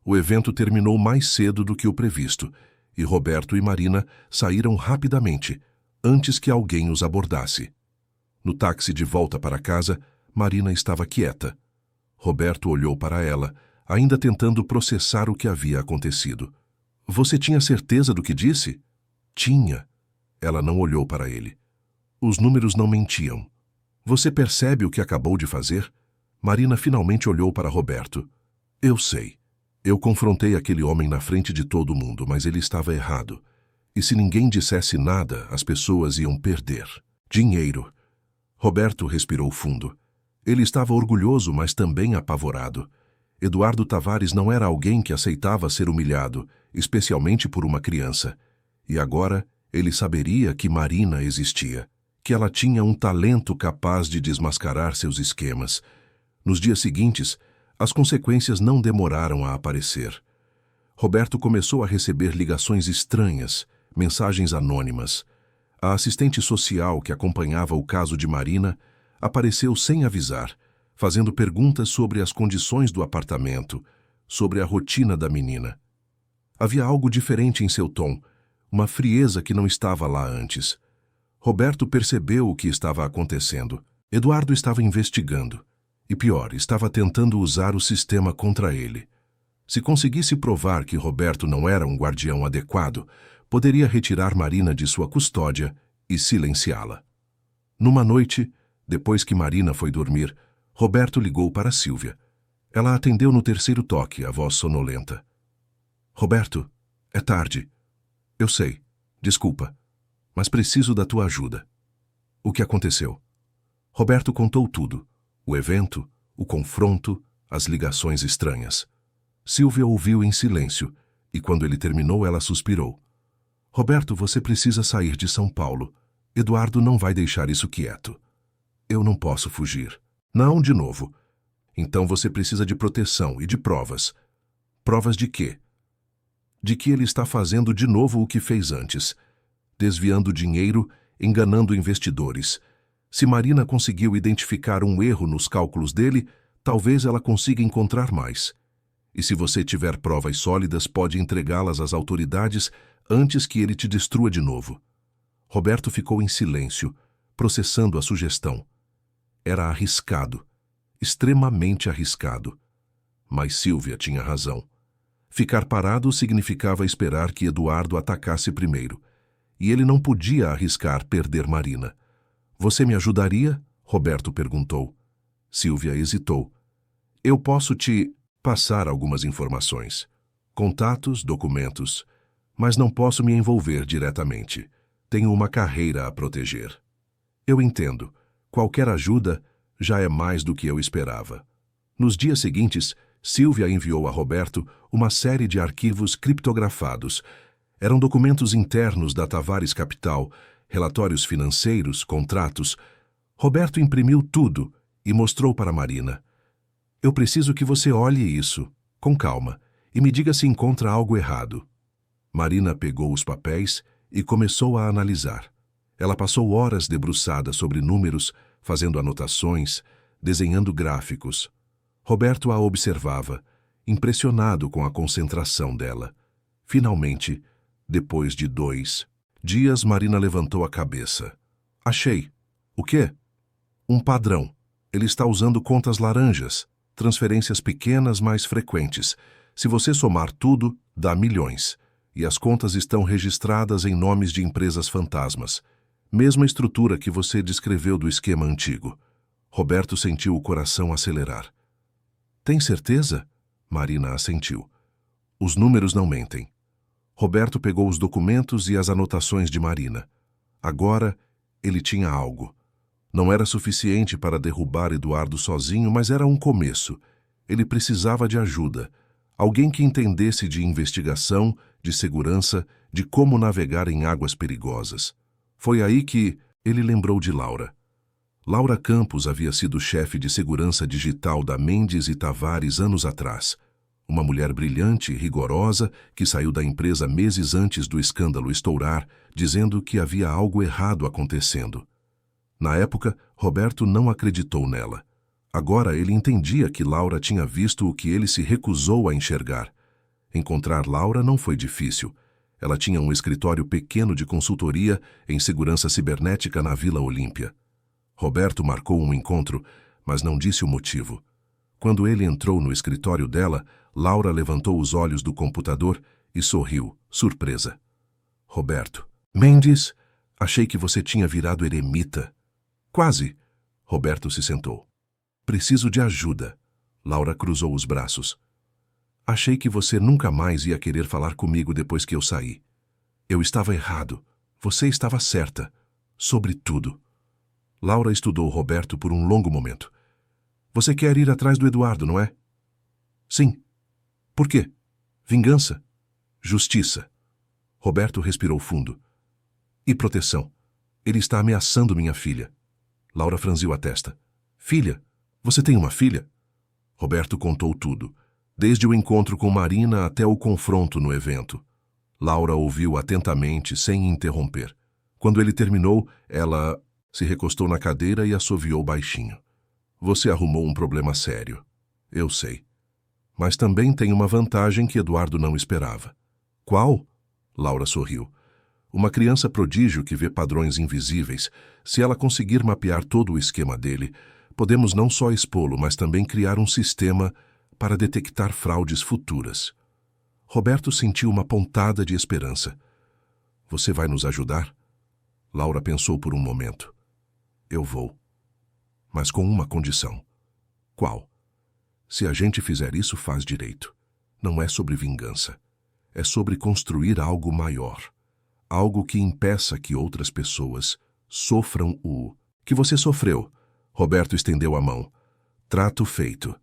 O evento terminou mais cedo do que o previsto, e Roberto e Marina saíram rapidamente, antes que alguém os abordasse. No táxi de volta para casa, Marina estava quieta. Roberto olhou para ela, ainda tentando processar o que havia acontecido. Você tinha certeza do que disse? Tinha. Ela não olhou para ele. Os números não mentiam. Você percebe o que acabou de fazer? Marina finalmente olhou para Roberto. Eu sei. Eu confrontei aquele homem na frente de todo mundo, mas ele estava errado. E se ninguém dissesse nada, as pessoas iam perder. Dinheiro. Roberto respirou fundo. Ele estava orgulhoso, mas também apavorado. Eduardo Tavares não era alguém que aceitava ser humilhado, especialmente por uma criança. E agora ele saberia que Marina existia, que ela tinha um talento capaz de desmascarar seus esquemas. Nos dias seguintes, as consequências não demoraram a aparecer. Roberto começou a receber ligações estranhas, mensagens anônimas. A assistente social que acompanhava o caso de Marina apareceu sem avisar, fazendo perguntas sobre as condições do apartamento, sobre a rotina da menina. Havia algo diferente em seu tom, uma frieza que não estava lá antes. Roberto percebeu o que estava acontecendo. Eduardo estava investigando. E pior, estava tentando usar o sistema contra ele. Se conseguisse provar que Roberto não era um guardião adequado, poderia retirar Marina de sua custódia e silenciá-la. Numa noite, depois que Marina foi dormir, Roberto ligou para Sílvia. Ela atendeu no terceiro toque, a voz sonolenta. Roberto, é tarde. Eu sei, desculpa, mas preciso da tua ajuda. O que aconteceu? Roberto contou tudo. O evento, o confronto, as ligações estranhas. Sílvia ouviu em silêncio, e quando ele terminou, ela suspirou. Roberto, você precisa sair de São Paulo. Eduardo não vai deixar isso quieto. Eu não posso fugir. Não, de novo. Então você precisa de proteção e de provas. Provas de quê? De que ele está fazendo de novo o que fez antes. Desviando dinheiro, enganando investidores. Se Marina conseguiu identificar um erro nos cálculos dele, talvez ela consiga encontrar mais. E se você tiver provas sólidas, pode entregá-las às autoridades antes que ele te destrua de novo. Roberto ficou em silêncio, processando a sugestão. Era arriscado, extremamente arriscado. Mas Sílvia tinha razão. Ficar parado significava esperar que Eduardo atacasse primeiro. E ele não podia arriscar perder Marina. Você me ajudaria? Roberto perguntou. Sílvia hesitou. Eu posso te passar algumas informações. Contatos, documentos. Mas não posso me envolver diretamente. Tenho uma carreira a proteger. Eu entendo. Qualquer ajuda já é mais do que eu esperava. Nos dias seguintes, Sílvia enviou a Roberto uma série de arquivos criptografados. Eram documentos internos da Tavares Capital, relatórios financeiros, contratos. Roberto imprimiu tudo e mostrou para Marina. Eu preciso que você olhe isso, com calma, e me diga se encontra algo errado. Marina pegou os papéis e começou a analisar. Ela passou horas debruçada sobre números, fazendo anotações, desenhando gráficos. Roberto a observava, impressionado com a concentração dela. Finalmente, depois de 2 dias, Marina levantou a cabeça. Achei. O quê? Um padrão. Ele está usando contas laranjas, transferências pequenas mais frequentes. Se você somar tudo, dá milhões. E as contas estão registradas em nomes de empresas fantasmas. Mesma estrutura que você descreveu do esquema antigo. Roberto sentiu o coração acelerar. Tem certeza? Marina assentiu. Os números não mentem. Roberto pegou os documentos e as anotações de Marina. Agora, ele tinha algo. Não era suficiente para derrubar Eduardo sozinho, mas era um começo. Ele precisava de ajuda. Alguém que entendesse de investigação, de segurança, de como navegar em águas perigosas. Foi aí que ele lembrou de Laura. Laura Campos havia sido chefe de segurança digital da Mendes e Tavares anos atrás. Uma mulher brilhante e rigorosa que saiu da empresa meses antes do escândalo estourar, dizendo que havia algo errado acontecendo. Na época, Roberto não acreditou nela. Agora ele entendia que Laura tinha visto o que ele se recusou a enxergar. Encontrar Laura não foi difícil. Ela tinha um escritório pequeno de consultoria em segurança cibernética na Vila Olímpia. Roberto marcou um encontro, mas não disse o motivo. Quando ele entrou no escritório dela, Laura levantou os olhos do computador e sorriu, surpresa. Roberto. Mendes, achei que você tinha virado eremita. Quase. Roberto se sentou. Preciso de ajuda. Laura cruzou os braços. Achei que você nunca mais ia querer falar comigo depois que eu saí. Eu estava errado. Você estava certa. Sobre tudo. Laura estudou Roberto por um longo momento. Você quer ir atrás do Eduardo, não é? Sim. Por quê? Vingança? Justiça. Roberto respirou fundo. E proteção. Ele está ameaçando minha filha. Laura franziu a testa. Filha? Você tem uma filha? Roberto contou tudo, desde o encontro com Marina até o confronto no evento. Laura ouviu atentamente, sem interromper. Quando ele terminou, ela se recostou na cadeira e assoviou baixinho. Você arrumou um problema sério. Eu sei. Mas também tem uma vantagem que Eduardo não esperava. Qual? Laura sorriu. Uma criança prodígio que vê padrões invisíveis. Se ela conseguir mapear todo o esquema dele, podemos não só expô-lo, mas também criar um sistema para detectar fraudes futuras. Roberto sentiu uma pontada de esperança. Você vai nos ajudar? Laura pensou por um momento. Eu vou. Mas com uma condição. Qual? Se a gente fizer isso, faz direito. Não é sobre vingança. É sobre construir algo maior. Algo que impeça que outras pessoas sofram o que você sofreu. Roberto estendeu a mão. Trato feito.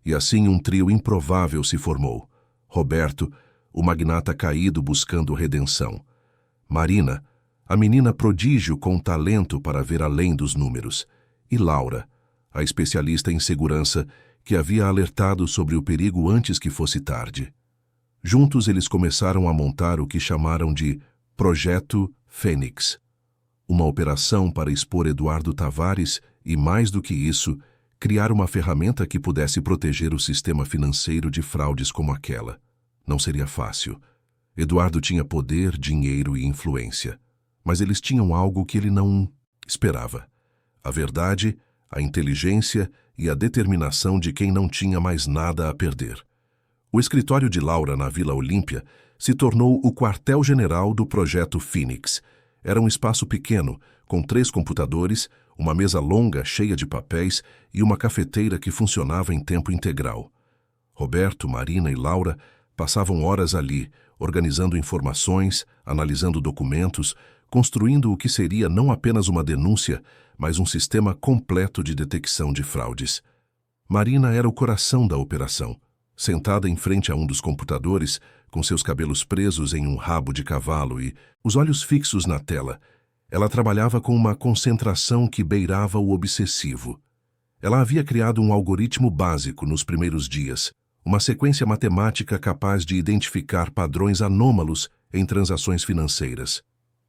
E assim um trio improvável se formou. Roberto, o magnata caído buscando redenção. Marina, a menina prodígio com talento para ver além dos números. E Laura, a especialista em segurança que havia alertado sobre o perigo antes que fosse tarde. Juntos eles começaram a montar o que chamaram de Projeto Fênix. Uma operação para expor Eduardo Tavares e, mais do que isso, criar uma ferramenta que pudesse proteger o sistema financeiro de fraudes como aquela. Não seria fácil. Eduardo tinha poder, dinheiro e influência. Mas eles tinham algo que ele não esperava. A verdade, a inteligência e a determinação de quem não tinha mais nada a perder. O escritório de Laura na Vila Olímpia se tornou o quartel-general do Projeto Fênix. Era um espaço pequeno, com 3 computadores, uma mesa longa cheia de papéis e uma cafeteira que funcionava em tempo integral. Roberto, Marina e Laura passavam horas ali, organizando informações, analisando documentos, construindo o que seria não apenas uma denúncia, mas um sistema completo de detecção de fraudes. Marina era o coração da operação. Sentada em frente a um dos computadores, com seus cabelos presos em um rabo de cavalo e os olhos fixos na tela, ela trabalhava com uma concentração que beirava o obsessivo. Ela havia criado um algoritmo básico nos primeiros dias, uma sequência matemática capaz de identificar padrões anômalos em transações financeiras.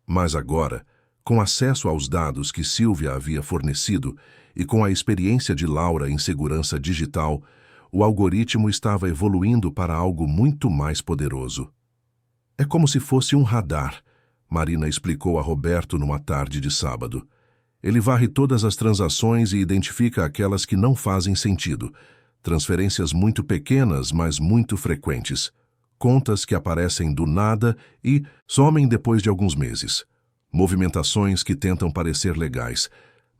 Mas agora, com acesso aos dados que Silvia havia fornecido e com a experiência de Laura em segurança digital, o algoritmo estava evoluindo para algo muito mais poderoso. É como se fosse um radar, Marina explicou a Roberto numa tarde de sábado. Ele varre todas as transações e identifica aquelas que não fazem sentido. Transferências muito pequenas, mas muito frequentes. Contas que aparecem do nada e somem depois de alguns meses. Movimentações que tentam parecer legais,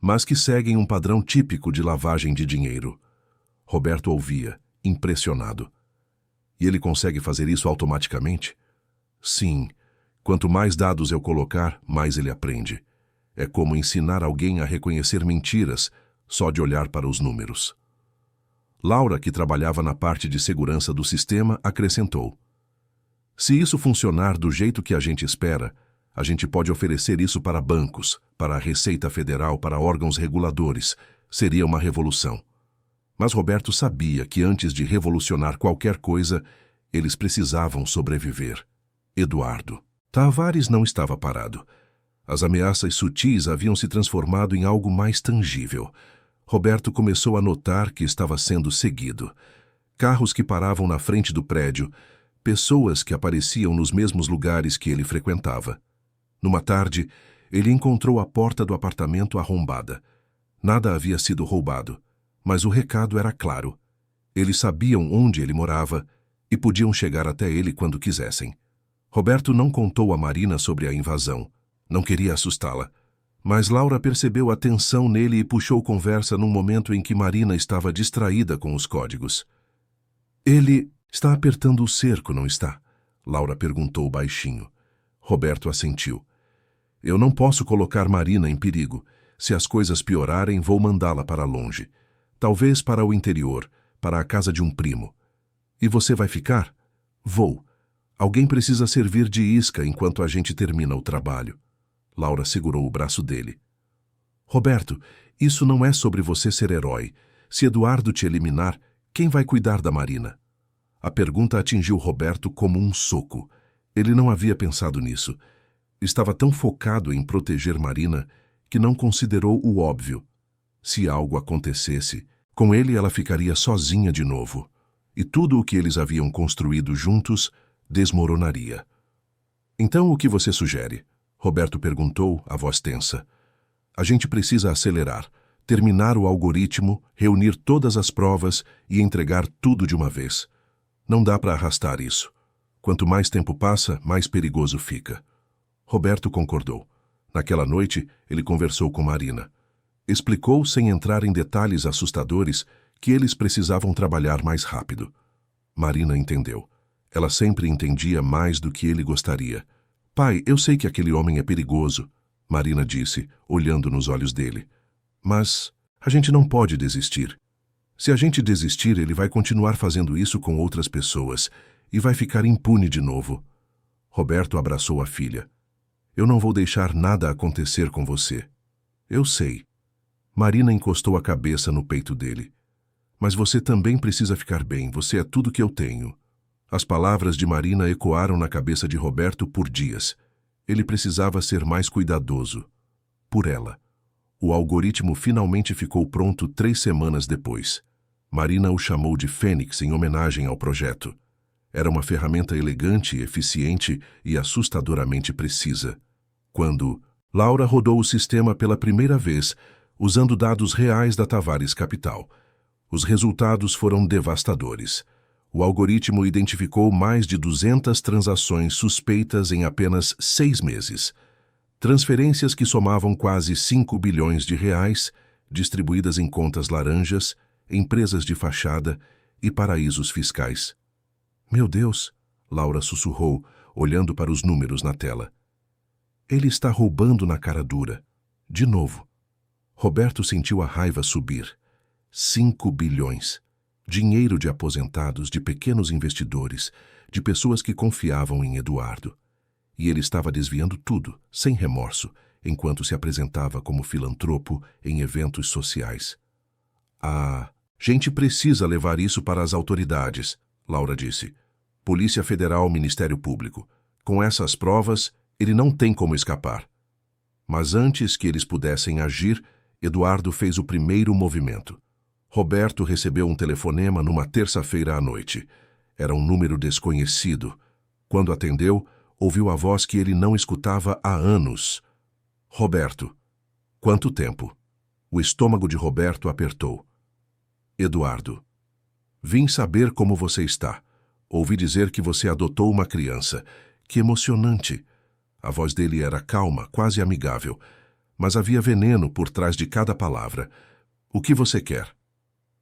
mas que seguem um padrão típico de lavagem de dinheiro. Roberto ouvia, impressionado. E ele consegue fazer isso automaticamente? Sim. Quanto mais dados eu colocar, mais ele aprende. É como ensinar alguém a reconhecer mentiras só de olhar para os números. Laura, que trabalhava na parte de segurança do sistema, acrescentou: se isso funcionar do jeito que a gente espera, a gente pode oferecer isso para bancos, para a Receita Federal, para órgãos reguladores. Seria uma revolução. Mas Roberto sabia que antes de revolucionar qualquer coisa, eles precisavam sobreviver. Eduardo. Tavares não estava parado. As ameaças sutis haviam se transformado em algo mais tangível. Roberto começou a notar que estava sendo seguido. Carros que paravam na frente do prédio, pessoas que apareciam nos mesmos lugares que ele frequentava. Numa tarde, ele encontrou a porta do apartamento arrombada. Nada havia sido roubado. Mas o recado era claro. Eles sabiam onde ele morava e podiam chegar até ele quando quisessem. Roberto não contou a Marina sobre a invasão. Não queria assustá-la. Mas Laura percebeu a tensão nele e puxou conversa num momento em que Marina estava distraída com os códigos. Ele está apertando o cerco, não está? Laura perguntou baixinho. Roberto assentiu. Eu não posso colocar Marina em perigo. Se as coisas piorarem, vou mandá-la para longe. Talvez para o interior, para a casa de um primo. E você vai ficar? Vou. Alguém precisa servir de isca enquanto a gente termina o trabalho. Laura segurou o braço dele. Roberto, isso não é sobre você ser herói. Se Eduardo te eliminar, quem vai cuidar da Marina? A pergunta atingiu Roberto como um soco. Ele não havia pensado nisso. Estava tão focado em proteger Marina que não considerou o óbvio. Se algo acontecesse, com ele ela ficaria sozinha de novo. e tudo o que eles haviam construído juntos desmoronaria. Então, o que você sugere? Roberto perguntou, a voz tensa. A gente precisa acelerar, terminar o algoritmo, reunir todas as provas e entregar tudo de uma vez. Não dá para arrastar isso. Quanto mais tempo passa, mais perigoso fica. Roberto concordou. Naquela noite, ele conversou com Marina. Explicou, sem entrar em detalhes assustadores, que eles precisavam trabalhar mais rápido. Marina entendeu. Ela sempre entendia mais do que ele gostaria. Pai, eu sei que aquele homem é perigoso, Marina disse, olhando nos olhos dele. Mas a gente não pode desistir. Se a gente desistir, ele vai continuar fazendo isso com outras pessoas e vai ficar impune de novo. Roberto abraçou a filha. Eu não vou deixar nada acontecer com você. Eu sei. Marina encostou a cabeça no peito dele. Mas você também precisa ficar bem, você é tudo que eu tenho. As palavras de Marina ecoaram na cabeça de Roberto por dias. Ele precisava ser mais cuidadoso. Por ela. O algoritmo finalmente ficou pronto 3 semanas depois. Marina o chamou de Fênix em homenagem ao projeto. Era uma ferramenta elegante, eficiente e assustadoramente precisa. Quando Laura rodou o sistema pela primeira vez, usando dados reais da Tavares Capital, os resultados foram devastadores. O algoritmo identificou mais de 200 transações suspeitas em apenas 6 meses. Transferências que somavam quase 5 bilhões de reais, distribuídas em contas laranjas, empresas de fachada e paraísos fiscais. Meu Deus, Laura sussurrou, olhando para os números na tela. Ele está roubando na cara dura. De novo. Roberto sentiu a raiva subir. 5 bilhões. Dinheiro de aposentados, de pequenos investidores, de pessoas que confiavam em Eduardo. E ele estava desviando tudo, sem remorso, enquanto se apresentava como filantropo em eventos sociais. A gente precisa levar isso para as autoridades, Laura disse. Polícia Federal, Ministério Público. Com essas provas, ele não tem como escapar. Mas antes que eles pudessem agir, Eduardo fez o primeiro movimento. Roberto recebeu um telefonema numa terça-feira à noite. Era um número desconhecido. Quando atendeu, ouviu a voz que ele não escutava há anos. Roberto. Quanto tempo? O estômago de Roberto apertou. Eduardo. Vim saber como você está. Ouvi dizer que você adotou uma criança. Que emocionante. A voz dele era calma, quase amigável. Mas havia veneno por trás de cada palavra. O que você quer?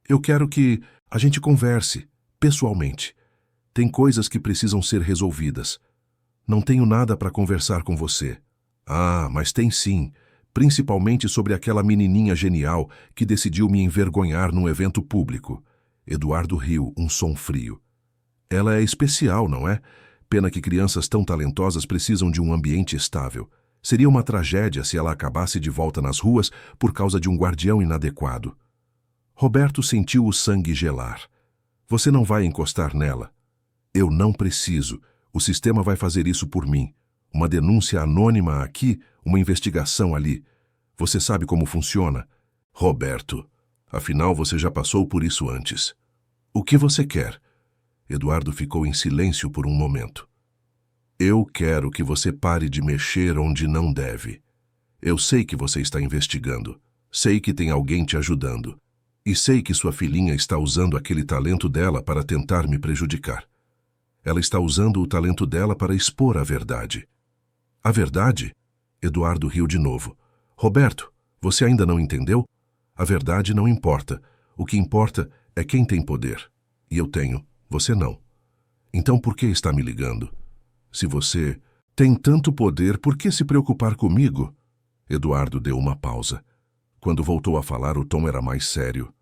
Eu quero que a gente converse, pessoalmente. Tem coisas que precisam ser resolvidas. Não tenho nada para conversar com você. Ah, mas tem sim. Principalmente sobre aquela menininha genial que decidiu me envergonhar num evento público. Eduardo riu, um som frio. Ela é especial, não é? Pena que crianças tão talentosas precisam de um ambiente estável. Seria uma tragédia se ela acabasse de volta nas ruas por causa de um guardião inadequado. Roberto sentiu o sangue gelar. Você não vai encostar nela. Eu não preciso. O sistema vai fazer isso por mim. Uma denúncia anônima aqui, uma investigação ali. Você sabe como funciona? Roberto, afinal você já passou por isso antes. O que você quer? Eduardo ficou em silêncio por um momento. Eu quero que você pare de mexer onde não deve. Eu sei que você está investigando. Sei que tem alguém te ajudando. E sei que sua filhinha está usando aquele talento dela para tentar me prejudicar. Ela está usando o talento dela para expor a verdade. A verdade? Eduardo riu de novo. Roberto, você ainda não entendeu? A verdade não importa. O que importa é quem tem poder. E eu tenho, você não. Então por que está me ligando? Se você tem tanto poder, por que se preocupar comigo? Eduardo deu uma pausa. Quando voltou a falar, o tom era mais sério.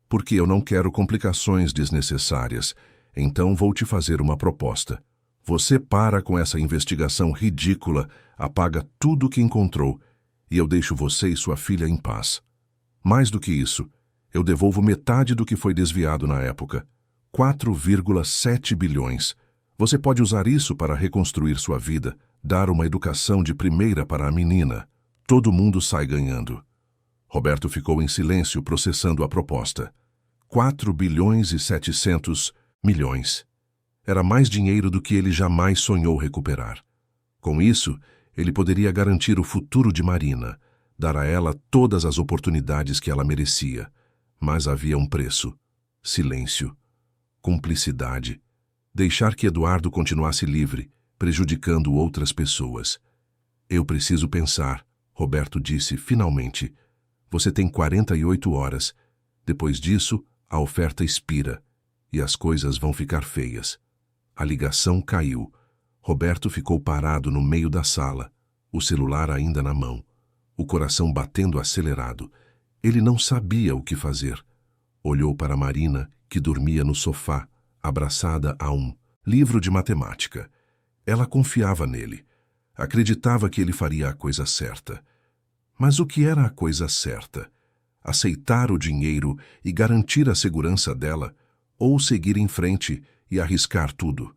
Porque eu não quero complicações desnecessárias. Então vou te fazer uma proposta. Você para com essa investigação ridícula, apaga tudo o que encontrou, e eu deixo você e sua filha em paz. Mais do que isso, eu devolvo metade do que foi desviado na época. 4,7 bilhões. Você pode usar isso para reconstruir sua vida, dar uma educação de primeira para a menina. Todo mundo sai ganhando. Roberto ficou em silêncio processando a proposta. 4 bilhões e 700 Milhões. Era mais dinheiro do que ele jamais sonhou recuperar. Com isso, ele poderia garantir o futuro de Marina, dar a ela todas as oportunidades que ela merecia. Mas havia um preço: silêncio, cumplicidade, deixar que Eduardo continuasse livre, prejudicando outras pessoas. Eu preciso pensar, Roberto disse finalmente. Você tem 48 horas. Depois disso, a oferta expira e as coisas vão ficar feias. A ligação caiu. Roberto ficou parado no meio da sala, o celular ainda na mão, o coração batendo acelerado. Ele não sabia o que fazer. Olhou para Marina, que dormia no sofá, abraçada a um livro de matemática. Ela confiava nele. Acreditava que ele faria a coisa certa. Mas o que era a coisa certa? Aceitar o dinheiro e garantir a segurança dela, ou seguir em frente e arriscar tudo?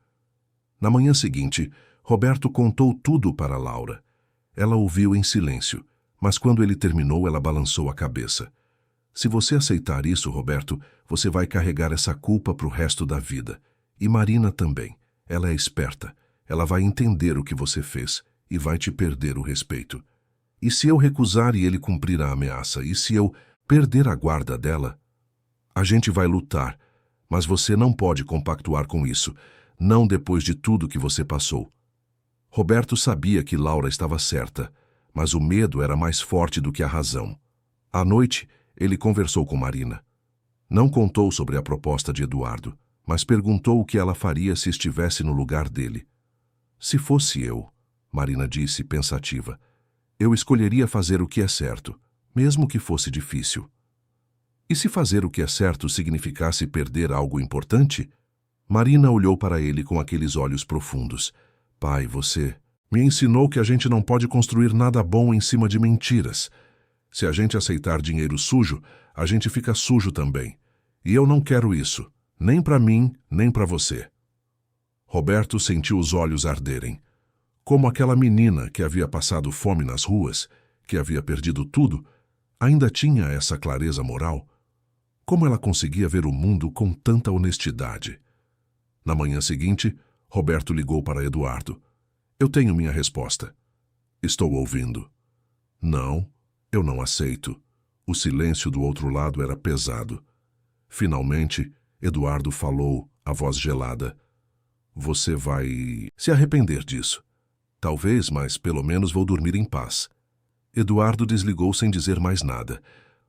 Na manhã seguinte, Roberto contou tudo para Laura. Ela ouviu em silêncio, mas quando ele terminou, ela balançou a cabeça. Se você aceitar isso, Roberto, você vai carregar essa culpa para o resto da vida. E Marina também. Ela é esperta. Ela vai entender o que você fez e vai te perder o respeito. E se eu recusar e ele cumprir a ameaça? E se eu perder a guarda dela? A gente vai lutar, mas você não pode compactuar com isso, não depois de tudo que você passou. Roberto sabia que Laura estava certa, mas o medo era mais forte do que a razão. À noite, ele conversou com Marina. Não contou sobre a proposta de Eduardo, mas perguntou o que ela faria se estivesse no lugar dele. Se fosse eu, Marina disse pensativa, eu escolheria fazer o que é certo, mesmo que fosse difícil. E se fazer o que é certo significasse perder algo importante? Marina olhou para ele com aqueles olhos profundos. Pai, você me ensinou que a gente não pode construir nada bom em cima de mentiras. Se a gente aceitar dinheiro sujo, a gente fica sujo também. E eu não quero isso, nem para mim, nem para você. Roberto sentiu os olhos arderem. Como aquela menina que havia passado fome nas ruas, que havia perdido tudo, ainda tinha essa clareza moral? Como ela conseguia ver o mundo com tanta honestidade? Na manhã seguinte, Roberto ligou para Eduardo. Eu tenho minha resposta. Estou ouvindo. Não, eu não aceito. O silêncio do outro lado era pesado. Finalmente, Eduardo falou, a voz gelada. Você vai se arrepender disso. Talvez, mas pelo menos vou dormir em paz. Eduardo desligou sem dizer mais nada.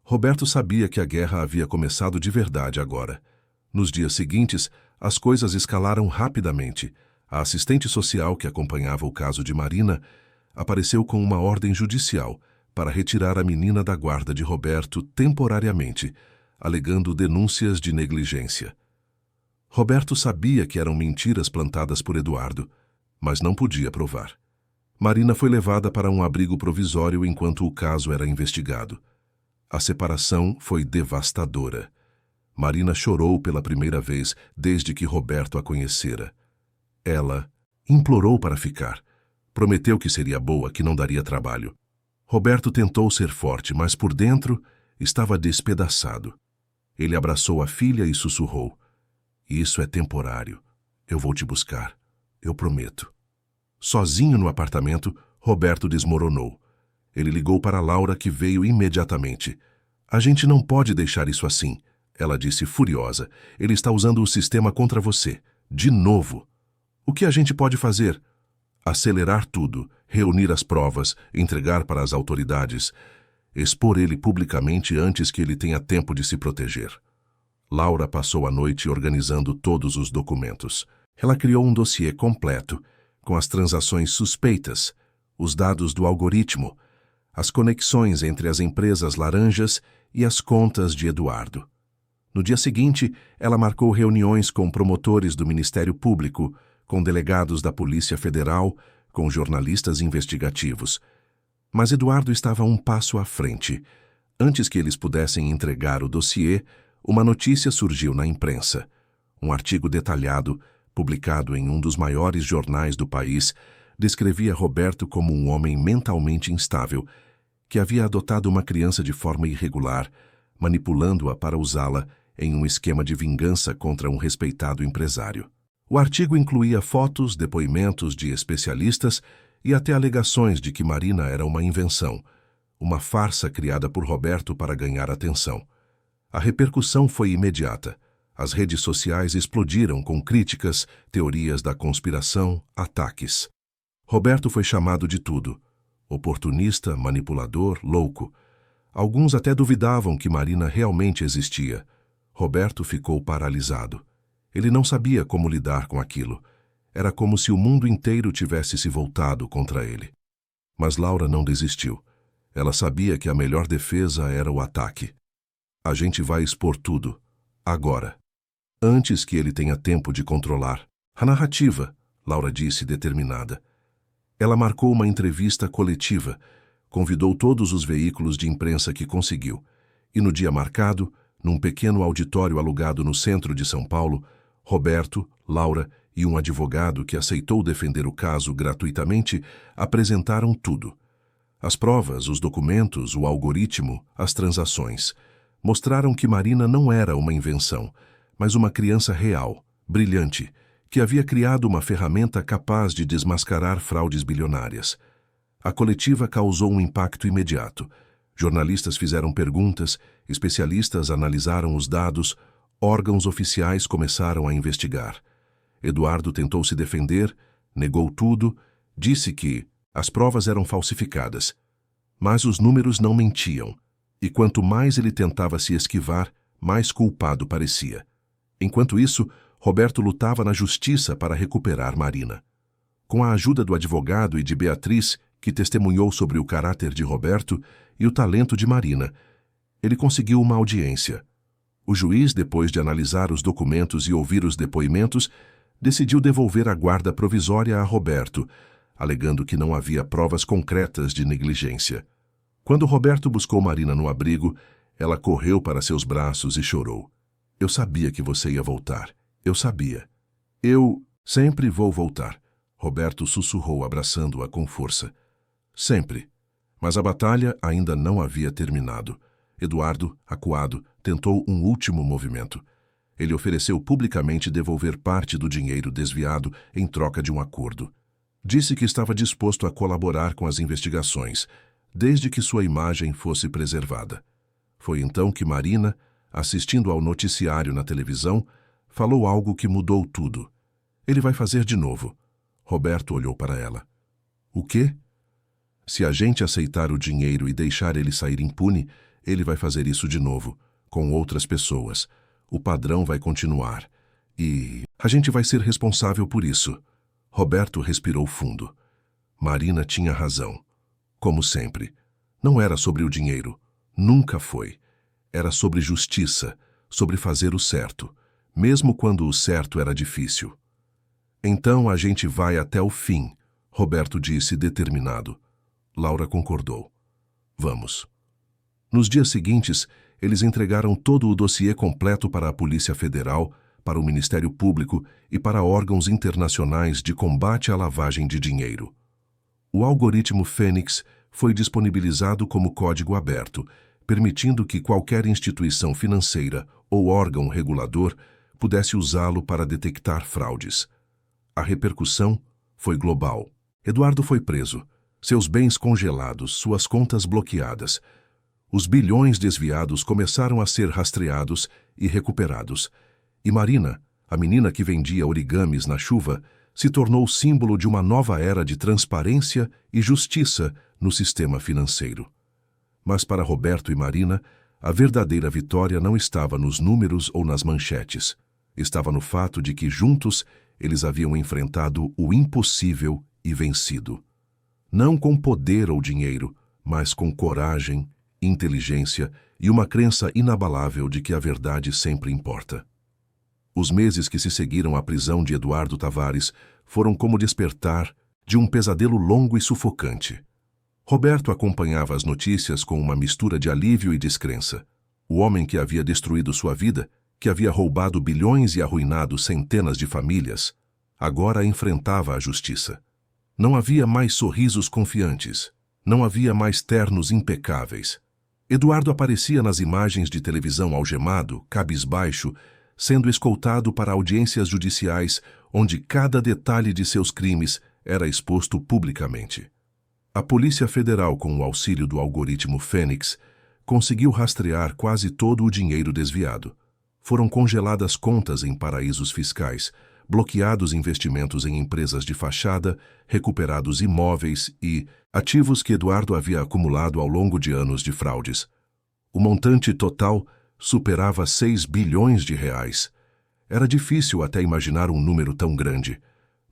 Roberto sabia que a guerra havia começado de verdade agora. Nos dias seguintes, as coisas escalaram rapidamente. A assistente social que acompanhava o caso de Marina apareceu com uma ordem judicial para retirar a menina da guarda de Roberto temporariamente, alegando denúncias de negligência. Roberto sabia que eram mentiras plantadas por Eduardo, mas não podia provar. Marina foi levada para um abrigo provisório enquanto o caso era investigado. A separação foi devastadora. Marina chorou pela primeira vez desde que Roberto a conhecera. Ela implorou para ficar. Prometeu que seria boa, que não daria trabalho. Roberto tentou ser forte, mas por dentro estava despedaçado. Ele abraçou a filha e sussurrou. Isso é temporário. Eu vou te buscar. Eu prometo. Sozinho no apartamento, Roberto desmoronou. Ele ligou para Laura, que veio imediatamente. A gente não pode deixar isso assim, ela disse furiosa. Ele está usando o sistema contra você. De novo. O que a gente pode fazer? Acelerar tudo, reunir as provas, entregar para as autoridades, expor ele publicamente antes que ele tenha tempo de se proteger. Laura passou a noite organizando todos os documentos. Ela criou um dossiê completo, com as transações suspeitas, os dados do algoritmo, as conexões entre as empresas laranjas e as contas de Eduardo. No dia seguinte, ela marcou reuniões com promotores do Ministério Público, com delegados da Polícia Federal, com jornalistas investigativos. Mas Eduardo estava um passo à frente. Antes que eles pudessem entregar o dossiê, uma notícia surgiu na imprensa. Um artigo detalhado, publicado em um dos maiores jornais do país, descrevia Roberto como um homem mentalmente instável, que havia adotado uma criança de forma irregular, manipulando-a para usá-la em um esquema de vingança contra um respeitado empresário. O artigo incluía fotos, depoimentos de especialistas e até alegações de que Marina era uma invenção, uma farsa criada por Roberto para ganhar atenção. A repercussão foi imediata. As redes sociais explodiram com críticas, teorias da conspiração, ataques. Roberto foi chamado de tudo: oportunista, manipulador, louco. Alguns até duvidavam que Marina realmente existia. Roberto ficou paralisado. Ele não sabia como lidar com aquilo. Era como se o mundo inteiro tivesse se voltado contra ele. Mas Laura não desistiu. Ela sabia que a melhor defesa era o ataque. A gente vai expor tudo, agora. Antes que ele tenha tempo de controlar. A narrativa, Laura disse determinada. Ela marcou uma entrevista coletiva, convidou todos os veículos de imprensa que conseguiu, e no dia marcado, num pequeno auditório alugado no centro de São Paulo, Roberto, Laura e um advogado que aceitou defender o caso gratuitamente apresentaram tudo. As provas, os documentos, o algoritmo, as transações. Mostraram que Marina não era uma invenção, mas uma criança real, brilhante, que havia criado uma ferramenta capaz de desmascarar fraudes bilionárias. A coletiva causou um impacto imediato. Jornalistas fizeram perguntas, especialistas analisaram os dados, órgãos oficiais começaram a investigar. Eduardo tentou se defender, negou tudo, disse que as provas eram falsificadas. Mas os números não mentiam, e quanto mais ele tentava se esquivar, mais culpado parecia. Enquanto isso, Roberto lutava na justiça para recuperar Marina. Com a ajuda do advogado e de Beatriz, que testemunhou sobre o caráter de Roberto e o talento de Marina, ele conseguiu uma audiência. O juiz, depois de analisar os documentos e ouvir os depoimentos, decidiu devolver a guarda provisória a Roberto, alegando que não havia provas concretas de negligência. Quando Roberto buscou Marina no abrigo, ela correu para seus braços e chorou. Eu sabia que você ia voltar. Eu sabia. Eu sempre vou voltar. Roberto sussurrou, abraçando-a com força. Sempre. Mas a batalha ainda não havia terminado. Eduardo, acuado, tentou um último movimento. Ele ofereceu publicamente devolver parte do dinheiro desviado em troca de um acordo. Disse que estava disposto a colaborar com as investigações, desde que sua imagem fosse preservada. Foi então que Marina, assistindo ao noticiário na televisão, falou algo que mudou tudo. Ele vai fazer de novo. Roberto olhou para ela. O quê? Se a gente aceitar o dinheiro e deixar ele sair impune, ele vai fazer isso de novo, com outras pessoas. O padrão vai continuar. E a gente vai ser responsável por isso. Roberto respirou fundo. Marina tinha razão. Como sempre. Não era sobre o dinheiro. Nunca foi. Era sobre justiça, sobre fazer o certo, mesmo quando o certo era difícil. Então a gente vai até o fim, Roberto disse determinado. Laura concordou. Vamos. Nos dias seguintes, eles entregaram todo o dossiê completo para a Polícia Federal, para o Ministério Público e para órgãos internacionais de combate à lavagem de dinheiro. O algoritmo Fênix foi disponibilizado como código aberto, permitindo que qualquer instituição financeira ou órgão regulador pudesse usá-lo para detectar fraudes. A repercussão foi global. Eduardo foi preso, seus bens congelados, suas contas bloqueadas. Os bilhões desviados começaram a ser rastreados e recuperados. E Marina, a menina que vendia origamis na chuva, se tornou símbolo de uma nova era de transparência e justiça no sistema financeiro. Mas para Roberto e Marina, a verdadeira vitória não estava nos números ou nas manchetes. Estava no fato de que, juntos, eles haviam enfrentado o impossível e vencido. Não com poder ou dinheiro, mas com coragem, inteligência e uma crença inabalável de que a verdade sempre importa. Os meses que se seguiram à prisão de Eduardo Tavares foram como despertar de um pesadelo longo e sufocante. Roberto acompanhava as notícias com uma mistura de alívio e descrença. O homem que havia destruído sua vida, que havia roubado bilhões e arruinado centenas de famílias, agora enfrentava a justiça. Não havia mais sorrisos confiantes, não havia mais ternos impecáveis. Eduardo aparecia nas imagens de televisão algemado, cabisbaixo, sendo escoltado para audiências judiciais onde cada detalhe de seus crimes era exposto publicamente. A Polícia Federal, com o auxílio do algoritmo Fênix, conseguiu rastrear quase todo o dinheiro desviado. Foram congeladas contas em paraísos fiscais, bloqueados investimentos em empresas de fachada, recuperados imóveis e ativos que Eduardo havia acumulado ao longo de anos de fraudes. O montante total superava 6 bilhões de reais. Era difícil até imaginar um número tão grande,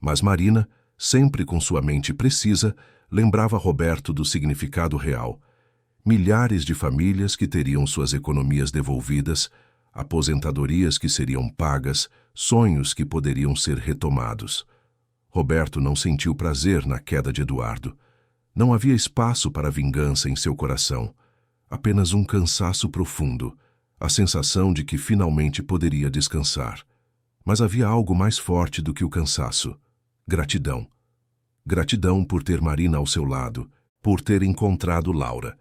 mas Marina, sempre com sua mente precisa, lembrava Roberto do significado real. Milhares de famílias que teriam suas economias devolvidas, aposentadorias que seriam pagas, sonhos que poderiam ser retomados. Roberto não sentiu prazer na queda de Eduardo. Não havia espaço para vingança em seu coração. Apenas um cansaço profundo, a sensação de que finalmente poderia descansar. Mas havia algo mais forte do que o cansaço: gratidão. Gratidão por ter Marina ao seu lado, por ter encontrado Laura,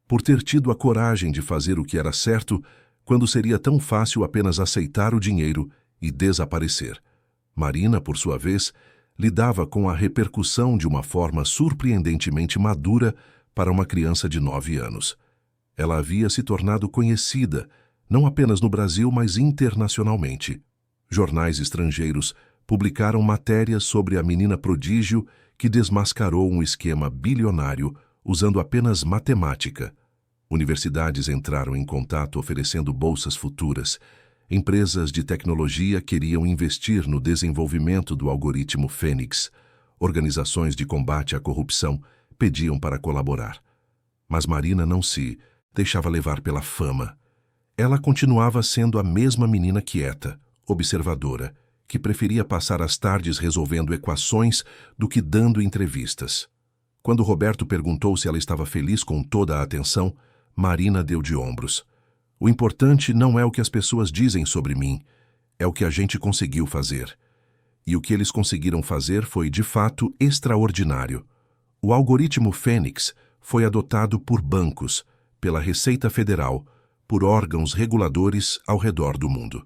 por ter tido a coragem de fazer o que era certo quando seria tão fácil apenas aceitar o dinheiro e desaparecer. Marina, por sua vez, lidava com a repercussão de uma forma surpreendentemente madura para uma criança de 9 anos. Ela havia se tornado conhecida, não apenas no Brasil, mas internacionalmente. Jornais estrangeiros publicaram matérias sobre a menina prodígio que desmascarou um esquema bilionário usando apenas matemática. Universidades entraram em contato oferecendo bolsas futuras. Empresas de tecnologia queriam investir no desenvolvimento do algoritmo Fênix. Organizações de combate à corrupção pediam para colaborar. Mas Marina não se deixava levar pela fama. Ela continuava sendo a mesma menina quieta, observadora, que preferia passar as tardes resolvendo equações do que dando entrevistas. Quando Roberto perguntou se ela estava feliz com toda a atenção, Marina deu de ombros. O importante não é o que as pessoas dizem sobre mim, é o que a gente conseguiu fazer. E o que eles conseguiram fazer foi, de fato, extraordinário. O algoritmo Fênix foi adotado por bancos, pela Receita Federal, por órgãos reguladores ao redor do mundo.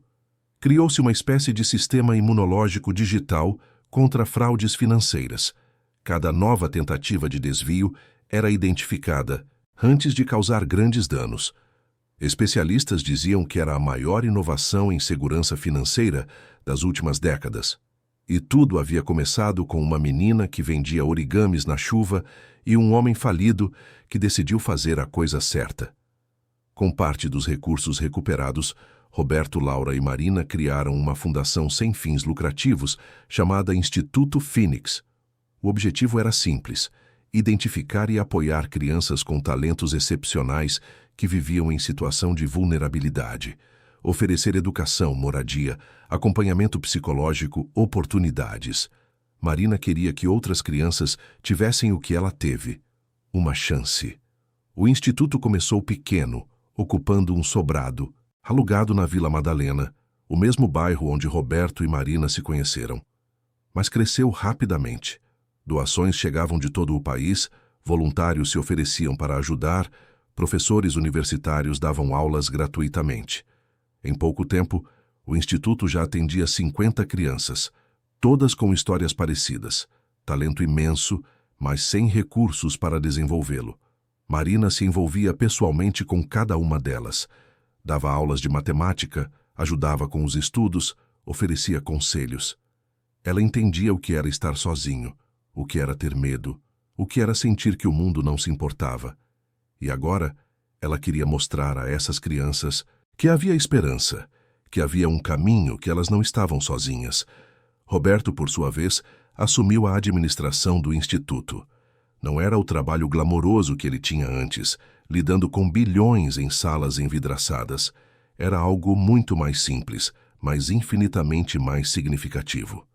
Criou-se uma espécie de sistema imunológico digital contra fraudes financeiras. Cada nova tentativa de desvio era identificada antes de causar grandes danos. Especialistas diziam que era a maior inovação em segurança financeira das últimas décadas. E tudo havia começado com uma menina que vendia origamis na chuva e um homem falido que decidiu fazer a coisa certa. Com parte dos recursos recuperados, Roberto, Laura e Marina criaram uma fundação sem fins lucrativos chamada Instituto Fênix. O objetivo era simples: identificar e apoiar crianças com talentos excepcionais que viviam em situação de vulnerabilidade, oferecer educação, moradia, acompanhamento psicológico, oportunidades. Marina queria que outras crianças tivessem o que ela teve: uma chance. O instituto começou pequeno, ocupando um sobrado, alugado na Vila Madalena, o mesmo bairro onde Roberto e Marina se conheceram. Mas cresceu rapidamente. Doações chegavam de todo o país, voluntários se ofereciam para ajudar, professores universitários davam aulas gratuitamente. Em pouco tempo, o instituto já atendia 50 crianças, todas com histórias parecidas, talento imenso, mas sem recursos para desenvolvê-lo. Marina se envolvia pessoalmente com cada uma delas. Dava aulas de matemática, ajudava com os estudos, oferecia conselhos. Ela entendia o que era estar sozinho, o que era ter medo, o que era sentir que o mundo não se importava. E agora, ela queria mostrar a essas crianças que havia esperança, que havia um caminho, que elas não estavam sozinhas. Roberto, por sua vez, assumiu a administração do instituto. Não era o trabalho glamouroso que ele tinha antes, lidando com bilhões em salas envidraçadas. Era algo muito mais simples, mas infinitamente mais significativo.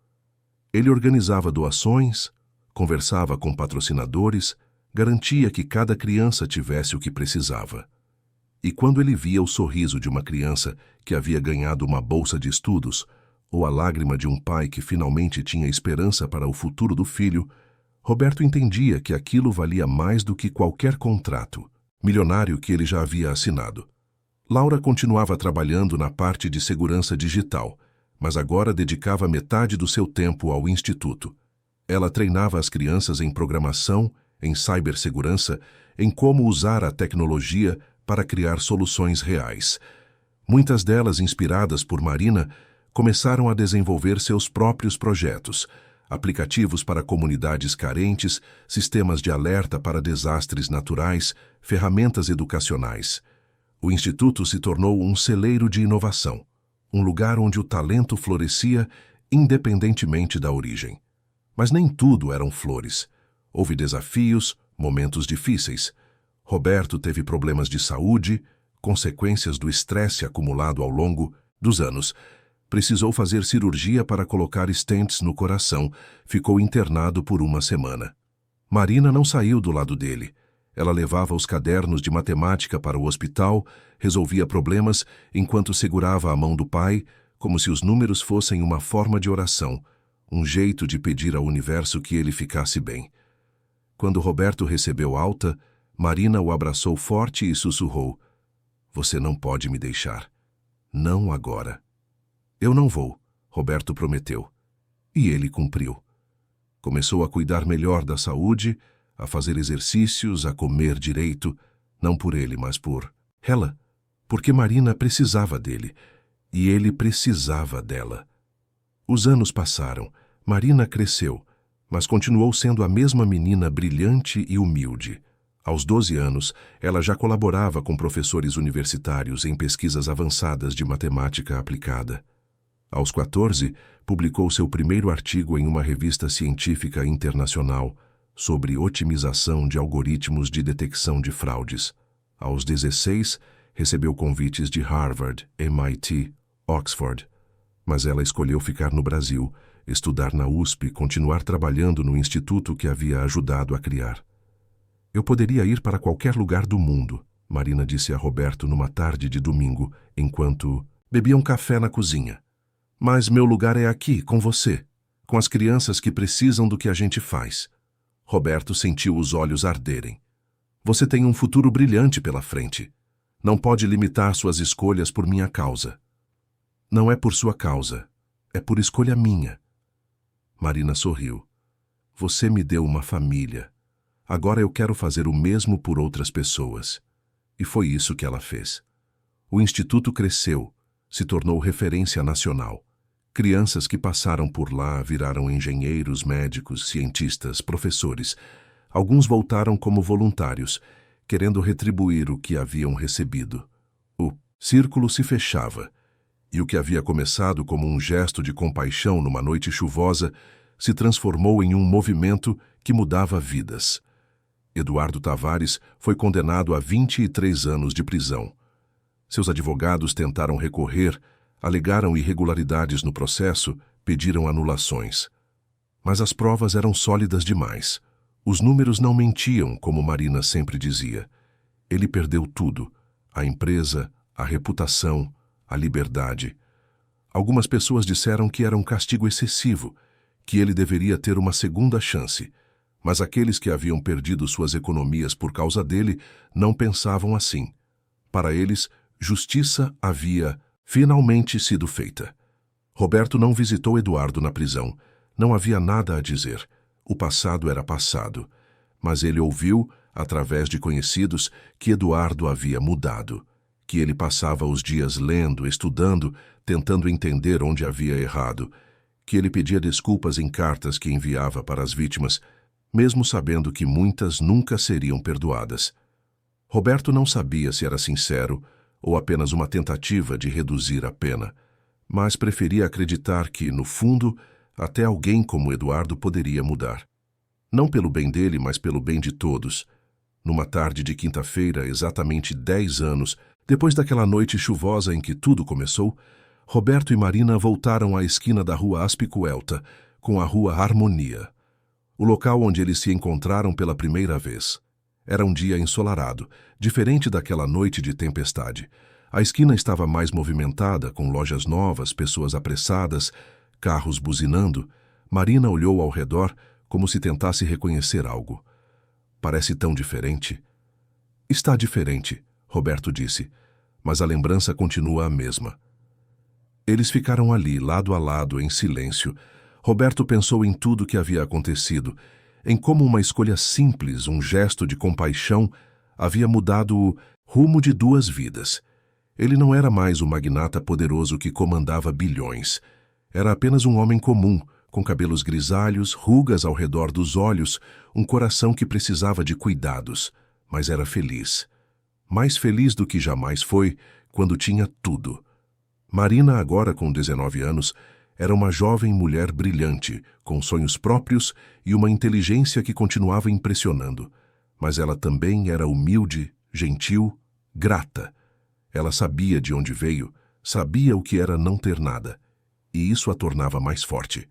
Ele organizava doações, conversava com patrocinadores, garantia que cada criança tivesse o que precisava. E quando ele via o sorriso de uma criança que havia ganhado uma bolsa de estudos, ou a lágrima de um pai que finalmente tinha esperança para o futuro do filho, Roberto entendia que aquilo valia mais do que qualquer contrato. milionário que ele já havia assinado. Laura continuava trabalhando na parte de segurança digital, mas agora dedicava metade do seu tempo ao instituto. Ela treinava as crianças em programação, em cibersegurança, em como usar a tecnologia para criar soluções reais. Muitas delas, inspiradas por Marina, começaram a desenvolver seus próprios projetos, aplicativos para comunidades carentes, sistemas de alerta para desastres naturais, ferramentas educacionais. O Instituto se tornou um celeiro de inovação, um lugar onde o talento florescia independentemente da origem. Mas nem tudo eram flores. Houve desafios, momentos difíceis. Roberto teve problemas de saúde, consequências do estresse acumulado ao longo dos anos. Precisou fazer cirurgia para colocar stents no coração. Ficou internado por uma semana. Marina não saiu do lado dele. Ela levava os cadernos de matemática para o hospital, resolvia problemas enquanto segurava a mão do pai, como se os números fossem uma forma de oração, um jeito de pedir ao universo que ele ficasse bem. Quando Roberto recebeu alta, Marina o abraçou forte e sussurrou: "Você não pode me deixar. Não agora." "Eu não vou", Roberto prometeu. E ele cumpriu. Começou a cuidar melhor da saúde, a fazer exercícios, a comer direito, não por ele, mas por ela, porque Marina precisava dele, e ele precisava dela. Os anos passaram, Marina cresceu, mas continuou sendo a mesma menina brilhante e humilde. Aos 12 anos, ela já colaborava com professores universitários em pesquisas avançadas de matemática aplicada. Aos 14, publicou seu primeiro artigo em uma revista científica internacional sobre otimização de algoritmos de detecção de fraudes. Aos 16, recebeu convites de Harvard, MIT, Oxford. Mas ela escolheu ficar no Brasil, estudar na USP, continuar trabalhando no instituto que havia ajudado a criar. "Eu poderia ir para qualquer lugar do mundo", Marina disse a Roberto numa tarde de domingo, enquanto bebiam café na cozinha. "Mas meu lugar é aqui, com você, com as crianças que precisam do que a gente faz." Roberto sentiu os olhos arderem. "Você tem um futuro brilhante pela frente. Não pode limitar suas escolhas por minha causa." "Não é por sua causa, é por escolha minha." Marina sorriu. "Você me deu uma família. Agora eu quero fazer o mesmo por outras pessoas." E foi isso que ela fez. O instituto cresceu, se tornou referência nacional. Crianças que passaram por lá viraram engenheiros, médicos, cientistas, professores. Alguns voltaram como voluntários, querendo retribuir o que haviam recebido. O círculo se fechava, e o que havia começado como um gesto de compaixão numa noite chuvosa se transformou em um movimento que mudava vidas. Eduardo Tavares foi condenado a 23 anos de prisão. Seus advogados tentaram recorrer, alegaram irregularidades no processo, pediram anulações. Mas as provas eram sólidas demais. Os números não mentiam, como Marina sempre dizia. Ele perdeu tudo: a empresa, a reputação, a liberdade. Algumas pessoas disseram que era um castigo excessivo, que ele deveria ter uma segunda chance. Mas aqueles que haviam perdido suas economias por causa dele não pensavam assim. Para eles, justiça havia finalmente sido feita. Roberto não visitou Eduardo na prisão. Não havia nada a dizer. O passado era passado. Mas ele ouviu, através de conhecidos, que Eduardo havia mudado, que ele passava os dias lendo, estudando, tentando entender onde havia errado, que ele pedia desculpas em cartas que enviava para as vítimas, mesmo sabendo que muitas nunca seriam perdoadas. Roberto não sabia se era sincero ou apenas uma tentativa de reduzir a pena, mas preferia acreditar que, no fundo, até alguém como Eduardo poderia mudar. Não pelo bem dele, mas pelo bem de todos. Numa tarde de quinta-feira, exatamente 10 anos, depois daquela noite chuvosa em que tudo começou, Roberto e Marina voltaram à esquina da rua Aspicuelta, com a rua Harmonia, o local onde eles se encontraram pela primeira vez. Era um dia ensolarado, diferente daquela noite de tempestade. A esquina estava mais movimentada, com lojas novas, pessoas apressadas, carros buzinando. Marina olhou ao redor como se tentasse reconhecer algo. Parece tão diferente. Está diferente, Roberto disse, mas a lembrança continua a mesma. Eles ficaram ali, lado a lado, em silêncio. Roberto pensou em tudo que havia acontecido, em como uma escolha simples, um gesto de compaixão, havia mudado o rumo de duas vidas. Ele não era mais o magnata poderoso que comandava bilhões. Era apenas um homem comum, com cabelos grisalhos, rugas ao redor dos olhos, um coração que precisava de cuidados, mas era feliz. Mais feliz do que jamais foi, quando tinha tudo. Marina, agora com 19 anos, era uma jovem mulher brilhante, com sonhos próprios e uma inteligência que continuava impressionando. Mas ela também era humilde, gentil, grata. Ela sabia de onde veio, sabia o que era não ter nada, e isso a tornava mais forte.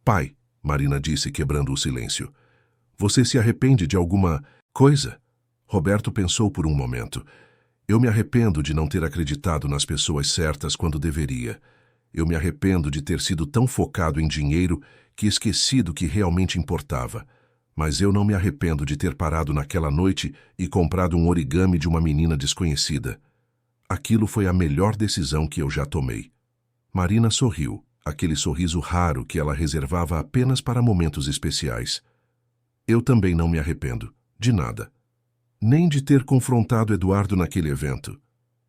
Pai, Marina disse, quebrando o silêncio, você se arrepende de alguma coisa? Roberto pensou por um momento. Eu me arrependo de não ter acreditado nas pessoas certas quando deveria. Eu me arrependo de ter sido tão focado em dinheiro que esqueci do que realmente importava. Mas eu não me arrependo de ter parado naquela noite e comprado um origami de uma menina desconhecida. Aquilo foi a melhor decisão que eu já tomei. Marina sorriu, aquele sorriso raro que ela reservava apenas para momentos especiais. Eu também não me arrependo, de nada. Nem de ter confrontado Eduardo naquele evento.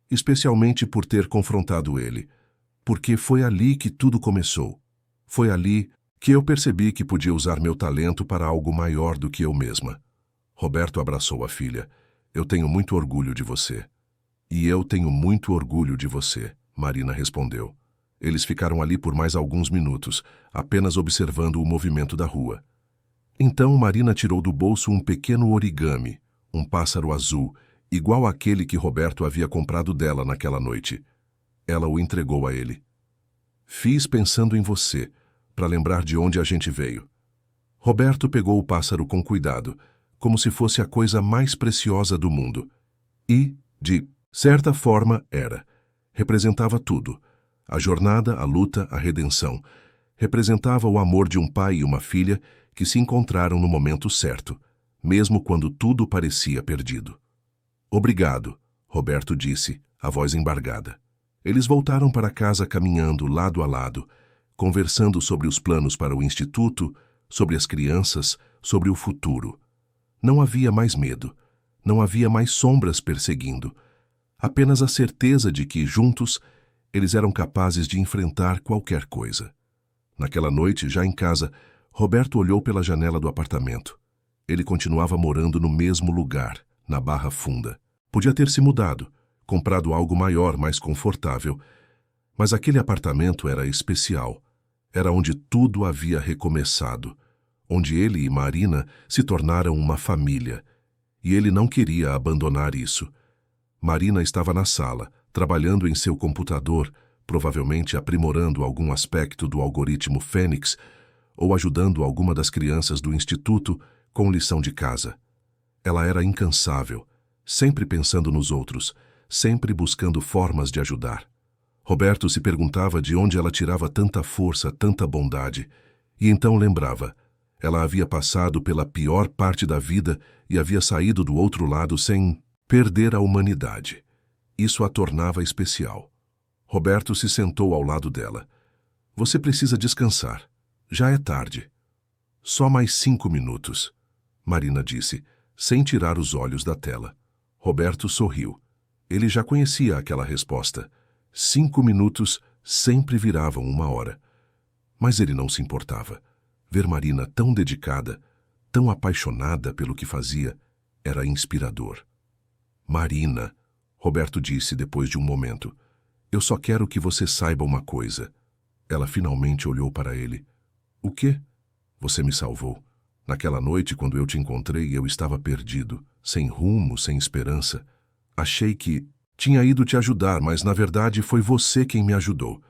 Especialmente por ter confrontado ele. Porque foi ali que tudo começou. Foi ali que eu percebi que podia usar meu talento para algo maior do que eu mesma. Roberto abraçou a filha. Eu tenho muito orgulho de você. E eu tenho muito orgulho de você, Marina respondeu. Eles ficaram ali por mais alguns minutos, apenas observando o movimento da rua. Então Marina tirou do bolso um pequeno origami, um pássaro azul, igual àquele que Roberto havia comprado dela naquela noite. Ela o entregou a ele. Fiz pensando em você, para lembrar de onde a gente veio. Roberto pegou o pássaro com cuidado, como se fosse a coisa mais preciosa do mundo. E, de certa forma, era. Representava tudo. A jornada, a luta, a redenção. Representava o amor de um pai e uma filha que se encontraram no momento certo, mesmo quando tudo parecia perdido. Obrigado, Roberto disse, a voz embargada. Eles voltaram para casa caminhando lado a lado, conversando sobre os planos para o instituto, sobre as crianças, sobre o futuro. Não havia mais medo, não havia mais sombras perseguindo, apenas a certeza de que, juntos, eles eram capazes de enfrentar qualquer coisa. Naquela noite, já em casa, Roberto olhou pela janela do apartamento. Ele continuava morando no mesmo lugar, na Barra Funda. Podia ter se mudado, comprado algo maior, mais confortável. Mas aquele apartamento era especial. Era onde tudo havia recomeçado, onde ele e Marina se tornaram uma família. E ele não queria abandonar isso. Marina estava na sala, trabalhando em seu computador, provavelmente aprimorando algum aspecto do algoritmo Fênix ou ajudando alguma das crianças do instituto com lição de casa. Ela era incansável, sempre pensando nos outros, sempre buscando formas de ajudar. Roberto se perguntava de onde ela tirava tanta força, tanta bondade, e então lembrava. Ela havia passado pela pior parte da vida e havia saído do outro lado sem perder a humanidade. Isso a tornava especial. Roberto se sentou ao lado dela. Você precisa descansar. Já é tarde. Só mais 5 minutos, Marina disse, sem tirar os olhos da tela. Roberto sorriu. Ele já conhecia aquela resposta. 5 minutos sempre viravam 1 hora. Mas ele não se importava. Ver Marina tão dedicada, tão apaixonada pelo que fazia, era inspirador. Marina, Roberto disse depois de um momento, eu só quero que você saiba uma coisa. Ela finalmente olhou para ele. O quê? Você me salvou. Naquela noite, quando eu te encontrei, eu estava perdido, sem rumo, sem esperança. Achei que tinha ido te ajudar, mas na verdade foi você quem me ajudou.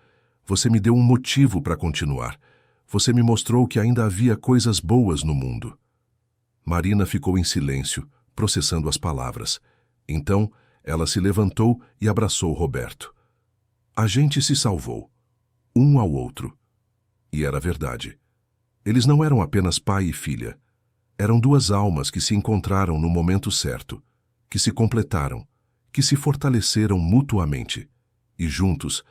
Você me deu um motivo para continuar. Você me mostrou que ainda havia coisas boas no mundo. Marina ficou em silêncio, processando as palavras. Então, ela se levantou e abraçou Roberto. A gente se salvou, um ao outro. E era verdade. Eles não eram apenas pai e filha. Eram 2 almas que se encontraram no momento certo. que se completaram, que se fortaleceram mutuamente. E juntos,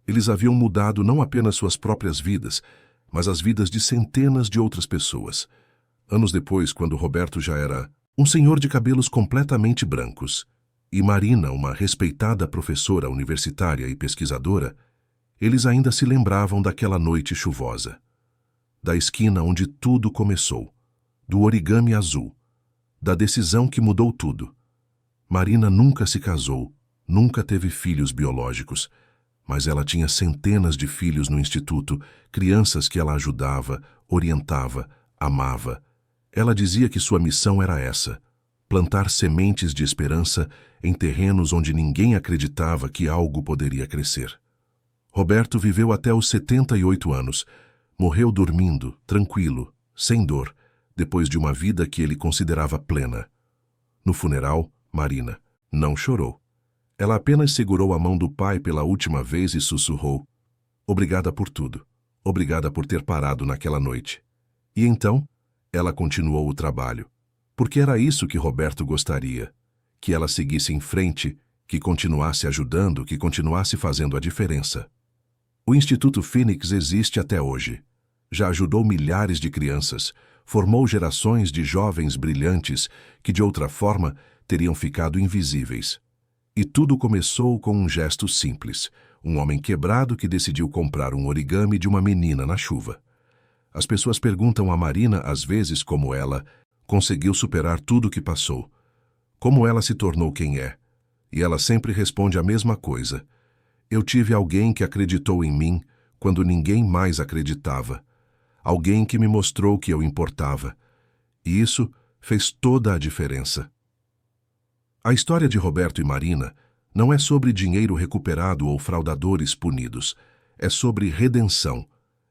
eles haviam mudado não apenas suas próprias vidas, mas as vidas de centenas de outras pessoas. Anos depois, quando Roberto já era um senhor de cabelos completamente brancos, e Marina, uma respeitada professora universitária e pesquisadora, eles ainda se lembravam daquela noite chuvosa, da esquina onde tudo começou, do origami azul, da decisão que mudou tudo. Marina nunca se casou, nunca teve filhos biológicos, mas ela tinha centenas de filhos no instituto, crianças que ela ajudava, orientava, amava. Ela dizia que sua missão era essa: plantar sementes de esperança em terrenos onde ninguém acreditava que algo poderia crescer. Roberto viveu até os 78 anos. Morreu dormindo, tranquilo, sem dor, depois de uma vida que ele considerava plena. No funeral, Marina não chorou. Ela apenas segurou a mão do pai pela última vez e sussurrou: "Obrigada por tudo. Obrigada por ter parado naquela noite." E então, ela continuou o trabalho, porque era isso que Roberto gostaria, que ela seguisse em frente, que continuasse ajudando, que continuasse fazendo a diferença. O Instituto Fênix existe até hoje. Já ajudou milhares de crianças, formou gerações de jovens brilhantes que de outra forma teriam ficado invisíveis. E tudo começou com um gesto simples: um homem quebrado que decidiu comprar um origami de uma menina na chuva. As pessoas perguntam a Marina às vezes como ela conseguiu superar tudo o que passou, como ela se tornou quem é. E ela sempre responde a mesma coisa: "Eu tive alguém que acreditou em mim quando ninguém mais acreditava. Alguém que me mostrou que eu importava. E isso fez toda a diferença." A história de Roberto e Marina não é sobre dinheiro recuperado ou fraudadores punidos. É sobre redenção.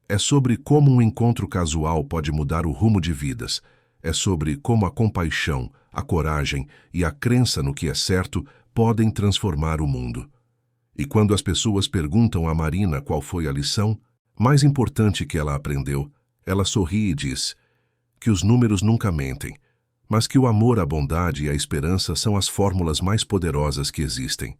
É sobre como um encontro casual pode mudar o rumo de vidas. É sobre como a compaixão, a coragem e a crença no que é certo podem transformar o mundo. E quando as pessoas perguntam a Marina qual foi a lição mais importante que ela aprendeu, ela sorri e diz que os números nunca mentem, mas que o amor, a bondade e a esperança são as fórmulas mais poderosas que existem.